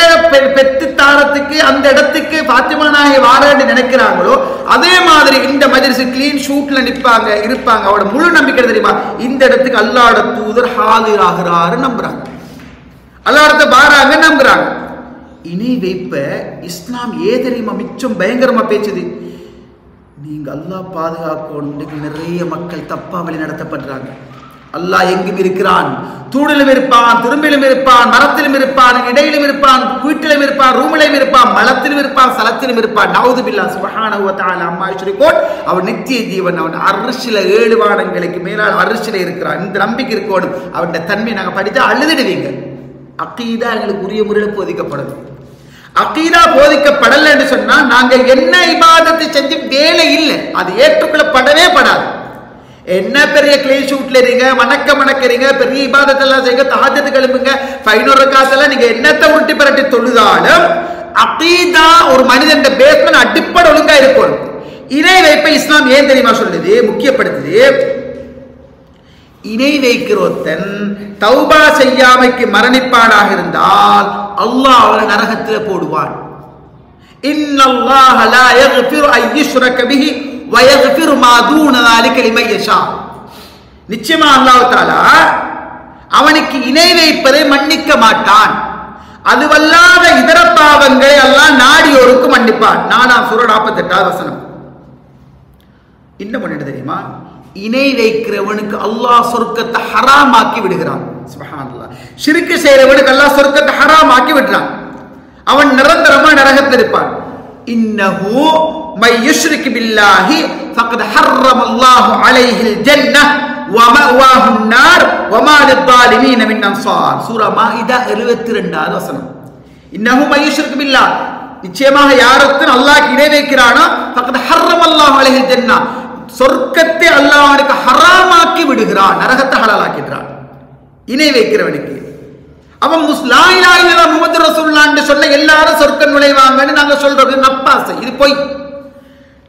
பெற்று தாரத்துக்கு அந்த இடத்துக்கு பாத்திமா நாயகி வாரன்னு நினைக்கிறாங்களோ அதே மாதிரி இந்த மஜ்லிஸ் கிளீன் ஷூட்ல நிற்பாங்க இருப்பாங்க. அவரோட முழு நம்பிக்கை தெரியுமா? இந்த இடத்துக்கு அல்லாஹ்வோட தூதர் ஹாதிராகிறாரு நம்புறாங்க, அல்லாஹ்வோட வாராங்க நம்புறாங்க. இணை வைப்ப இஸ்லாம் தெரியுமா மிச்சம் பயங்கரமா பேச்சுது. நீங்க அல்லாஹ் பாதுகாக்க நிறைய மக்கள் தப்பா வழி நடத்தப்படுறாங்க. அல்லாஹ் எங்கும் இருக்கிறான், தூணிலும் இருப்பான், துரும்பிலும் இருப்பான், மரத்திலும் இருப்பான், இடையிலும் இருப்பான், வீட்டிலும் இருப்பான், ரூமிலும் இருப்பான், மலத்திலும் இருப்பான், சலத்திலும் இருப்பான். நவுது பில்லாஹ் சுப்ஹானஹு வ தஆலா அம்மா யுஷ்ரிகூன். அவன் நித்திய ஜீவன், அவன் அர்ஷில 7 வானங்களுக்கு மேலால் அர்ஷில இருக்கிறான். இந்த நம்பிக்கை இருக்கணும். அவனுடைய தன்மை நாங்க படித்தா அழுதுடுவீங்க. அகீதா எங்களுக்கு உரிய முறையில் போதிக்கப்படணும். அகீதா போதிக்கப்படலை என்று சொன்னா நாங்க என்ன இபாதத்தை செஞ்சு வேலை இல்லை, அது ஏற்றுக்கொள்ளப்படவே படாது. என்ன பெரிய கிளீன் ஷூட்ல இருங்க, மணக்கிறீங்க, பெரிய இபாதத்தெல்லாம் செய்யுங்க, தஹஜ்ஜுத் கிளம்புங்க, 500 ரக்காத்தெல்லாம் நீங்க என்னத்தை உருட்டி பரட்டி தொழுதாலும் அகீதா ஒரு மனிதன் பேஸ்மென்ட் அடிப்படை ஒழுங்கா இருக்கும். இணை வைப்பை இஸ்லாம் ஏன் தெரியுமா சொல்லுது, முக்கியப்படுத்துது. இணை வைக்கிறோத்தன் தௌபா செய்யாமைக்கு மரணிப்பானாக இருந்தால் அல்லாஹ் அவனை நரகத்தில் போடுவான். இன்னல்லாஹ லா யக்ஃபிரு அன் யுஷ்ரக பிஹி வ யக்ஃபிரு மா தூன ذلك லிமன் யஷா. நிச்சயமா அல்லாஹ் தஆலா அவனுக்கு இணை வைப்பதை மன்னிக்க மாட்டான். அதுவல்லாத இதர பாவங்களை அல்லாஹ் நாடியோருக்கு மன்னிப்பான். 4ஆம் சூரா 48ஆவது வசனம். இன்னும் என்ன தெரியுமா? இணை வைக்கிறவனுக்கு அல்லாஹ் சொர்க்கத்தை ஹராமாக்கி விடுகிறான். சுப்ஹானல்லாஹ். ஷிர்க் செய்றவனுக்கு அல்லாஹ் சொர்க்கத்தை ஹராமாக்கி விடுறான். அவன் நிரந்தரமா நரகத்தில் இருப்பான். இன்னஹு மை யுஷ்ரிக் பில்லாஹி ஃபக்கத் ஹர்ரமல்லாஹு அலைஹில் ஜன்னஹ் வ மஅவாஹுன் நார் வ மா லிஸ்ஸாலிமீன மின் அன்சார். சூரா மாஇதா 72வது வசனம். இன்னஹு மை யுஷ்ரிக் பில்லாஹ், நிச்சயமாக யாரொருத்தன் அல்லாஹ்க்கு இணை வைக்கிறானோ ஃபக்கத் ஹர்ரமல்லாஹு அலைஹில் ஜன்னஹ், சொர்க்கத்தை அல்லாஹ் அவனுக்கு ஹராமாக்கி விடுகிறான், நரகத்தை ஹலாலாக்கிடுறான் இணை வைக்கிறவனுக்கு. அவன் லா இலாஹ இல்லல்லாஹ் முஹம்மது ரசூலுல்லாஹ் என்று சொல்ல எல்லாரும் சொர்க்கம் நுழைவாங்கன்னு நாங்க சொல்றது நப்பாசை, இது பொய்.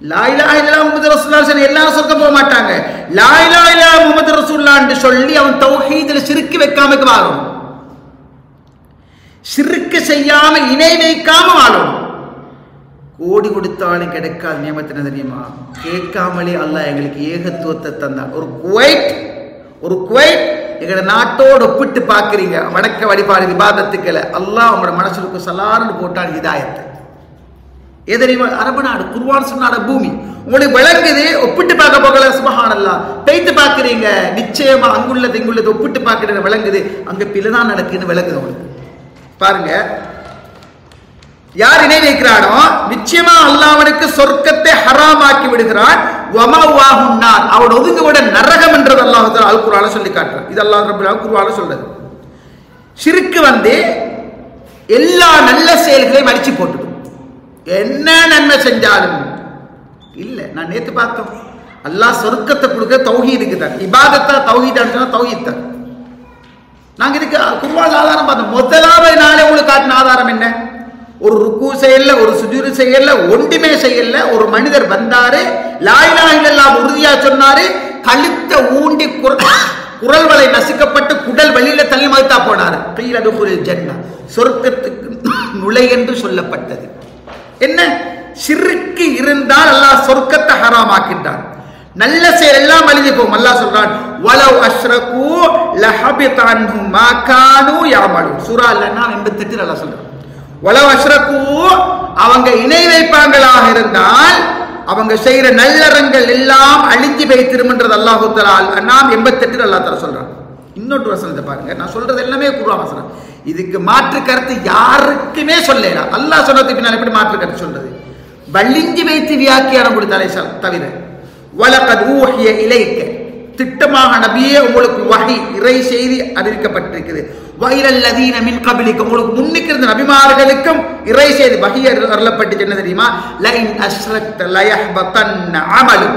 லா இலாஹ இல்லல்லாஹ் முஹம்மது ரசூலுல்லாஹ் சொன்ன எல்லாரும் சொர்க்கம் போக மாட்டாங்க. லா இலாஹ இல்லல்லாஹ் முஹம்மது ரசூலுல்லாஹ் என்று சொல்லி அவன் தௌஹீதுல ஷிர்க் வைக்காம வாழும், ஷிர்க் செய்யாம இணை வைக்காம வாழும். கோடி கொடுத்தாலும் கிடைக்காத நியமத்தின தெரியுமா? கேட்காமலே அல்லாஹ் எங்களுக்கு ஏகத்துவத்தை தந்தான். ஒரு குவைட் எங்களோட நாட்டோடு ஒப்பிட்டு பார்க்குறீங்க, வணக்க வழிபாடு விவாதத்துக்களை அல்லாஹ் உங்களோட மனசுக்கு சலார்னு போட்டான் ஹிதாயத்தை. எதிரிமா அரபு நாடு, குர்ஆன் சொன்னாட பூமி உங்களுக்கு விளங்குது. ஒப்பிட்டு பார்க்க போகல, சுப்ஹானல்லாஹ். பெய்து பார்க்குறீங்க, நிச்சயமா அங்குள்ளது இங்குள்ளது ஒப்பிட்டு பார்க்குறது விளங்குது. அங்க பிள்ளைதான் நடக்குன்னு விளங்குது உங்களுக்கு. பாருங்க, யார் இணை வைக்கிறானோ நிச்சயமா அல்லாஹ் அவனுக்கு சொர்க்கத்தை ஹராமாக்கி விடுகிறான். அவன் ஒதுங்குவிட நரகம் என்றது அல்லாஹ் தஆலா அல் குர்ஆன்ல சொல்லி காட்டுறான். இது அல்லாஹ் ரப்பல் ஆலமீன் குர்ஆன்ல சொல்றது. ஷிர்க் எல்லா நல்ல செயல்களையும் அடிச்சு போட்டுடும். என்ன நன்மை செஞ்சாலும் இல்ல. நான் நேத்து பார்த்தோம், அல்லாஹ் சொர்க்கத்தை கொடுக்க தௌஹீதுக்கு தான். இபாதத்தா தௌஹீதான்னு தௌஹீத் தான். நாங்க இதுக்கு குர்ஆன் ஆதாரம் பார்த்தோம். முதலாவது நாளே உங்களுக்கு காட்டின ஆதாரம் என்ன? ஒரு ருக்கு செய்யல, ஒரு சுஜூது செய்யல, ஒன்றுமே செய்யல. ஒரு மனிதர் வந்தாரு, லா இலாஹ இல்லல்லாஹ் உறுதியா சொன்னாரு, கழுத்த ஊண்டி குரல் வலை நசுக்கப்பட்டு குடல் வழியில தள்ளி மௌத்தா போனாரு. கீழ துகுல் ஜன்னah, சொர்க்கத்துக்கு நுழை என்று சொல்லப்பட்டது. என்ன ஷிர்க் இருந்தால் அல்லாஹ் சொர்க்கத்தை ஹராமாக்கிட்டான். நல்ல செயல் எல்லாம் அழிஞ்சு போகும். அல்லாஹ் சொல்றான், வலவ் அஷ்ரகு லஹபித அன்ஹும் மா கானூ யஅமலூன். சூரா அல்-அன்ஆம் 88 அல்லாஹ் சொல்றான், வலவ் அஷ்ரகு அவங்க இணை வைப்பாங்களாக இருந்தால் அவங்க செய்யற நல்லறங்கள் எல்லாம் அழிஞ்சு போய்த்திரும்ன்றது அல்லாஹ் தஆலா அல்-அன்ஆம் 88 அல்லாஹ் தஆலா சொல்றான். இன்னொரு வசனத்தை பாருங்க, நான் சொல்றது எல்லாமே குர்ஆன் வசனம். இதுக்கு மாற்று கருத்து யாருக்குமே சொல்லல. அல்லாஹ் சொன்னதுக்கு பின்னால் எப்படி மாற்று கருத்து சொல்றது? வள்ளிஞ்சி வைத்து வியாக்கியானம் கொடுத்தாலே தவிர, வலகத் ஊஹிய இலைக்க, திட்டமாக நபியே உங்களுக்கு வஹி இறை செய்தி அறிவிக்கப்பட்டிருக்கிறது. வைலல்லதீன மின் கபிலிக, உங்களுக்கு முன்னுக்கு இருந்த நபிமார்களுக்கும் இறை செய்தி வஹி அருளப்பட்டுச்சு. என்ன தெரியுமா? லைன் அஷ்ரக்த லயஹ்பதன்ன அமலு,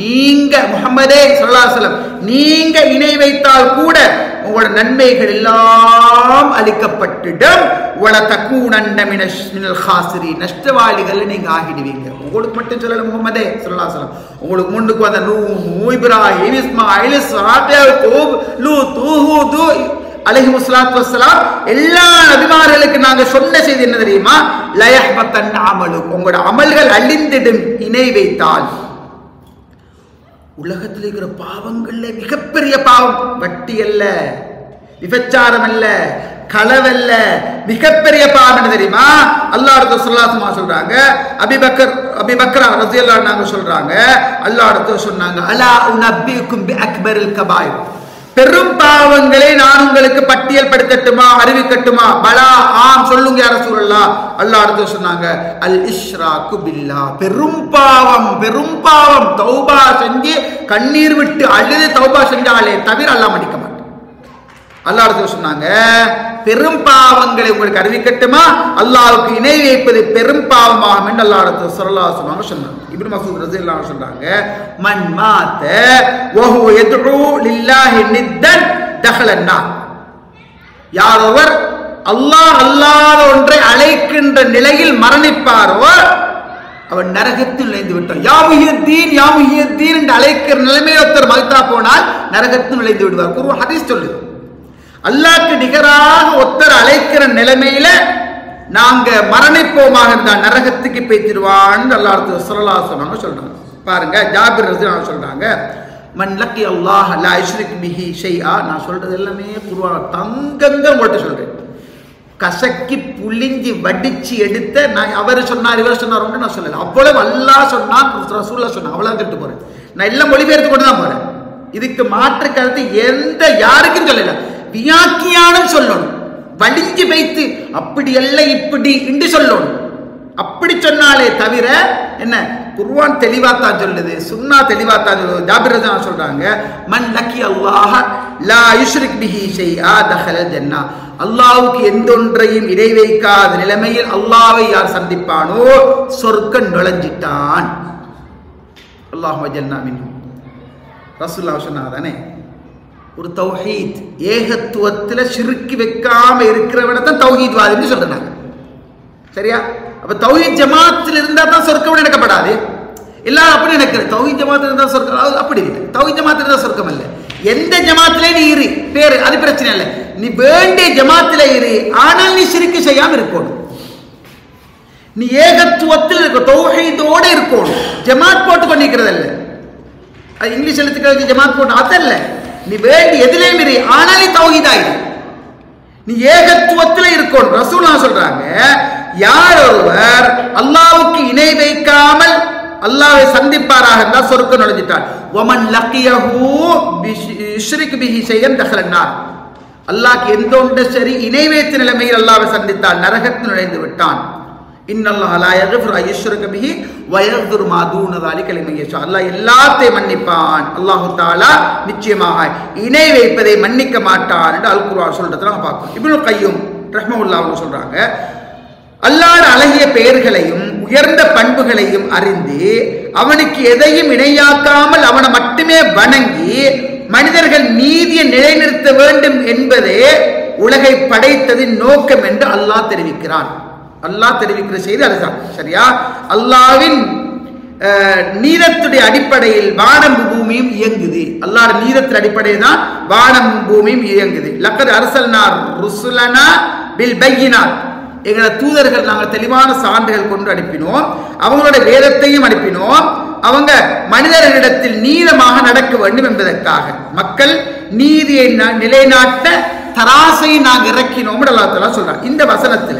நீங்க முஹம்மதே ஸல்லல்லாஹு அலைஹி வஸல்லம் நீங்க இணை வைத்தால் கூட உங்களோட நன்மைகள் எல்லாம் அளிக்கப்பட்டுடும். வல தகூனன்ன மினல் காசிரீன், நஷ்டவாளிகள் நீங்க ஆகிடுவீங்க. உங்களுக்கு மட்டும் சொல்லல முஹம்மதே ஸல்லல்லாஹு அலைஹி வஸல்லம், உங்களுக்கு முன்னுக்கு வந்த நூஹ், இப்ராஹிம், இஸ்மாயில், ஸாலிஹ், லூத், ஹூத் அலைஹிஸ்ஸலாத்து வஸ்ஸலாம் எல்லா நபிமார்களுக்கு நாங்க சொன்ன செய்தி என்ன தெரியுமா? லயஹ்பதன்ன அமலு, உங்களோட அமல்கள் அழிந்திடும் இணை வைத்தால். உலகத்தில் இருக்கிற பாவங்கள்ல மிகப்பெரிய பாவம் வட்டி அல்ல, விபச்சாரம் அல்ல, களவல்ல. மிகப்பெரிய பாவம் என்ன தெரியுமா? அல்லாஹ் ரசூல் ஸல்லல்லாஹு அலைஹி வஸல்லம் சொல்றாங்க, அபூபக்கர் ரலியல்லாஹு அன்ஹு சொல்றாங்க, அல்லாஹ் ரசூல் சொன்னாங்க, அலா உனபிக்கும் பி அக்பரில் கபாயிர், பெரும் பாவங்களை நான் உங்களுக்கு பட்டியல் படுத்தட்டுமா, அறிவிக்கட்டுமா? பலா, ஆம் சொல்லுங்க யா ரசூலல்லாஹ். அல்லாஹ் ரசூல் சொன்னாங்க, அல் இஷ்ராக்கு பில்லாஹ், பெரும் பாவம், பெரும் பாவம். தௌபா செஞ்சு கண்ணீர் விட்டு அழுது தௌபா செஞ்சாலே தவிர அல்லாஹ் மன்னிக்க மாட்டான். அல்லாஹ் ரசூல் சொன்னாங்க, பெரும் பாவங்களை உங்களுக்கு அறிவிக்கட்டுமா? அல்லாஹ்வுக்கு இணை வைப்பது பெரும் பாவமாகும் என்று அல்லாஹ் ரசூல் ஸல்லல்லாஹு அலைஹி வஸல்லம் சொன்னாங்க. இப்னு மஸ்ஊத் ரலியல்லாஹு அன்ஹு சொல்றாங்க, மன் மாத வஹு யதுஉ லில்லாஹி நித்தன் தஹலன் நார், யாரொருவர் அல்லாஹ் அல்லாத ஒன்றை அழைக்கின்ற நிலையில் மரணிப்பாரோ அவன் நரகத்தில் நுழைந்து விட்டான். யா முஹியத்தீன், யா முஹியத்தீன் என்று அழைக்கிற நிலைமையில் ஒருத்தர் மௌத்தா போனால் நரகத்தில் நுழைந்து விடுவார். குர்ஆன் ஹதீஸ் சொல்லுது, அல்லாஹ்க்கு நிகராக ஒருத்தர் அழைக்கிற நிலைமையில நாங்க மரணிப்போமாக இருந்தால் நரகத்துக்கு பேச்சிடுவான்னு அல்லாஹ் ஸல்லல்லாஹு அலைஹி வஸல்லம் சொல்றாங்க. பாருங்க, ஜாபிர் ரலியல்லாஹு சொல்றாங்க, மன் லக்கி அல்லாஹ் லா யுஷ்ரிக் பிஹி ஷைஆ. நான் சொல்றது எல்லாமே குர்ஆன் தங்கங்க உங்கள்ட்ட சொல்றேன். கசக்கி புளிஞ்சி வடிச்சு எடுத்த நான் அவர் சொன்னார் இவர் சொன்னார் ஒன்று நான் சொல்லலை. அவ்வளவு அல்லாஹ் சொன்னான், ரசூலுல்லாஹ் சொன்னான், அவ்வளவு கேட்டு போறேன். நான் எல்லாம் மொழிபெயர்த்து கொண்டு தான் போறேன். இதுக்கு மாற்று கருத்து எந்த யாருக்கும் சொல்லல. வியாக்கியானம் சொல்லணும், வலிஞ்சு வைத்து அப்படி அல்ல இப்படி என்று சொல்லணும். அப்படி சொன்னாலே தவிர என்ன, குர்ஆன் தெளிவாத்தான் சொல்லுது, சுன்னா தெளிவாத்தான் சொல்லுது. ஜாபிர் ரலியல்லாஹு சொல்றாங்க, மன் லக்கி அல்லாஹ் லா யுஷ்ரிக் பிஹி ஷைஆ தஹலல் ஜன்னah, அல்லாஹ்வுக்கு எந்தொன்றையும் இணை வைக்காத நிலைமையில் அல்லாஹ்வை யார் சந்திப்பானோ சொர்க்கம் நுழைஞ்சிட்டான். அல்லாஹும்ம ஜல்னா மின்ஹு. ரசூலுல்லாஹ் சொன்னாதானே, ஒரு தௌஹீத் ஏகத்துவத்தில் ஷிர்க் வைக்காம இருக்கிறவனை தான் தௌஹீத்வாதின்னு சொல்றாங்க. சரியா? அப்ப தௌஹீத் ஜமாத்தில் இருந்தா தான் சொர்க்கம் நடக்கப்படாது. எல்லாரும் அப்படி நினைக்கிறேன், தௌஹீத் ஜமாத் இருந்தா சொர்க்கம். அப்படி இல்லை, தௌஹீத் ஜமாத் இருந்தா சொர்க்கம் அல்ல. எந்த ஜமாத்திலே நீ இரு, பேரு அது பிரச்சனை இல்லை, நீ வேண்டிய ஜமாத்திலே இரு, ஆனால் நீ ஷிர்க் செய்யாம இருக்கணும். நீ ஏகத்துவத்தில் இருக்க, தௌஹீதோட இருக்கணும். ஜமாத் போட்டு கொண்டிருக்கிறது அல்ல, அது இங்கிலீஷ் எழுத்துக்களுக்கு ஜமாத் போட்டு அதல்ல. நீ வேண்டி எதிலையும் இரு, ஆனால் நீ தௌஹீதா இரு, நீ ஏகத்துவத்தில் இருக்கணும். ரசூலுல்லாஹ் சொல்றாங்க, யார் ஒருவர் அல்லாஹ்வுக்கு இணை வைக்காமல் அல்லாஹ்வை சந்திப்பாராக இருந்தால் சொர்க்கம் நுழைஞ்சிட்டார். வமன் லக்கியஹு பிஷ்ரிக் பிஹி ஷையன் தஹலன் நார். அல்லாஹ்க்கு எந்த ஒன்று சரி இணை வைத்த நிலைமையில் அல்லாஹ்வை சந்தித்தால் நரகத்தில் நுழைந்து விட்டான். இன்னல்லாஹ லா யக்ஃபிரு அன் யுஷ்ரக பிஹி வ யக்ஃபிரு மா தூன ஸாலிக லிமன் யஷா. அல்லாஹ் எல்லாத்தையும் மன்னிப்பான், அல்லாஹ் தஆலா நிச்சயமாக இணை வைப்பதை மன்னிக்க மாட்டான் என்று அல் குர்ஆன் சொல்றத நாம பார்க்கிறோம். இப்னு கய்யும் ரஹ்மத்துல்லாஹி அலைஹி சொல்றாங்க, அல்லாஹ்வுடைய அழகிய பெயர்களையும் உயர்ந்த பண்புகளையும் அறிந்து அவனுக்கு எதையும் இணையாக்காமல் அவனை மட்டுமே வணங்கி மனிதர்கள் நீதியை நிலைநிறுத்த வேண்டும் என்பதே உலகை படைத்ததின் நோக்கம் என்று அல்லாஹ் தெரிவிக்கிறான். அல்லாஹ் தெரிவிக்கிற செய்தி அதுதான், சரியா? அல்லாஹ்வின் நீதத்துடைய அடிப்படையில் வானம் பூமியும் இயங்குது. அல்லாஹ்வுடைய நீதத்தின் அடிப்படையில் தான் வானம் பூமியும் இயங்குது. லக்கத் அர்சல்னா ருசுலனா பில் பையினாத். எங்களோட தூதர்கள் நாங்கள் தெளிவான சான்றுகள் கொண்டு அனுப்பினோம், அவங்களோட வேதத்தையும் அனுப்பினோம். அவங்க மனிதர்களிடத்தில் நீதமாக நடக்க வேண்டும் என்பதற்காக, மக்கள் நீதியை நிலைநாட்ட தராசை நாங்கள் இறக்கினோம் அல்லாஹ் தஆலா சொல்றாங்க. இந்த வசனத்துல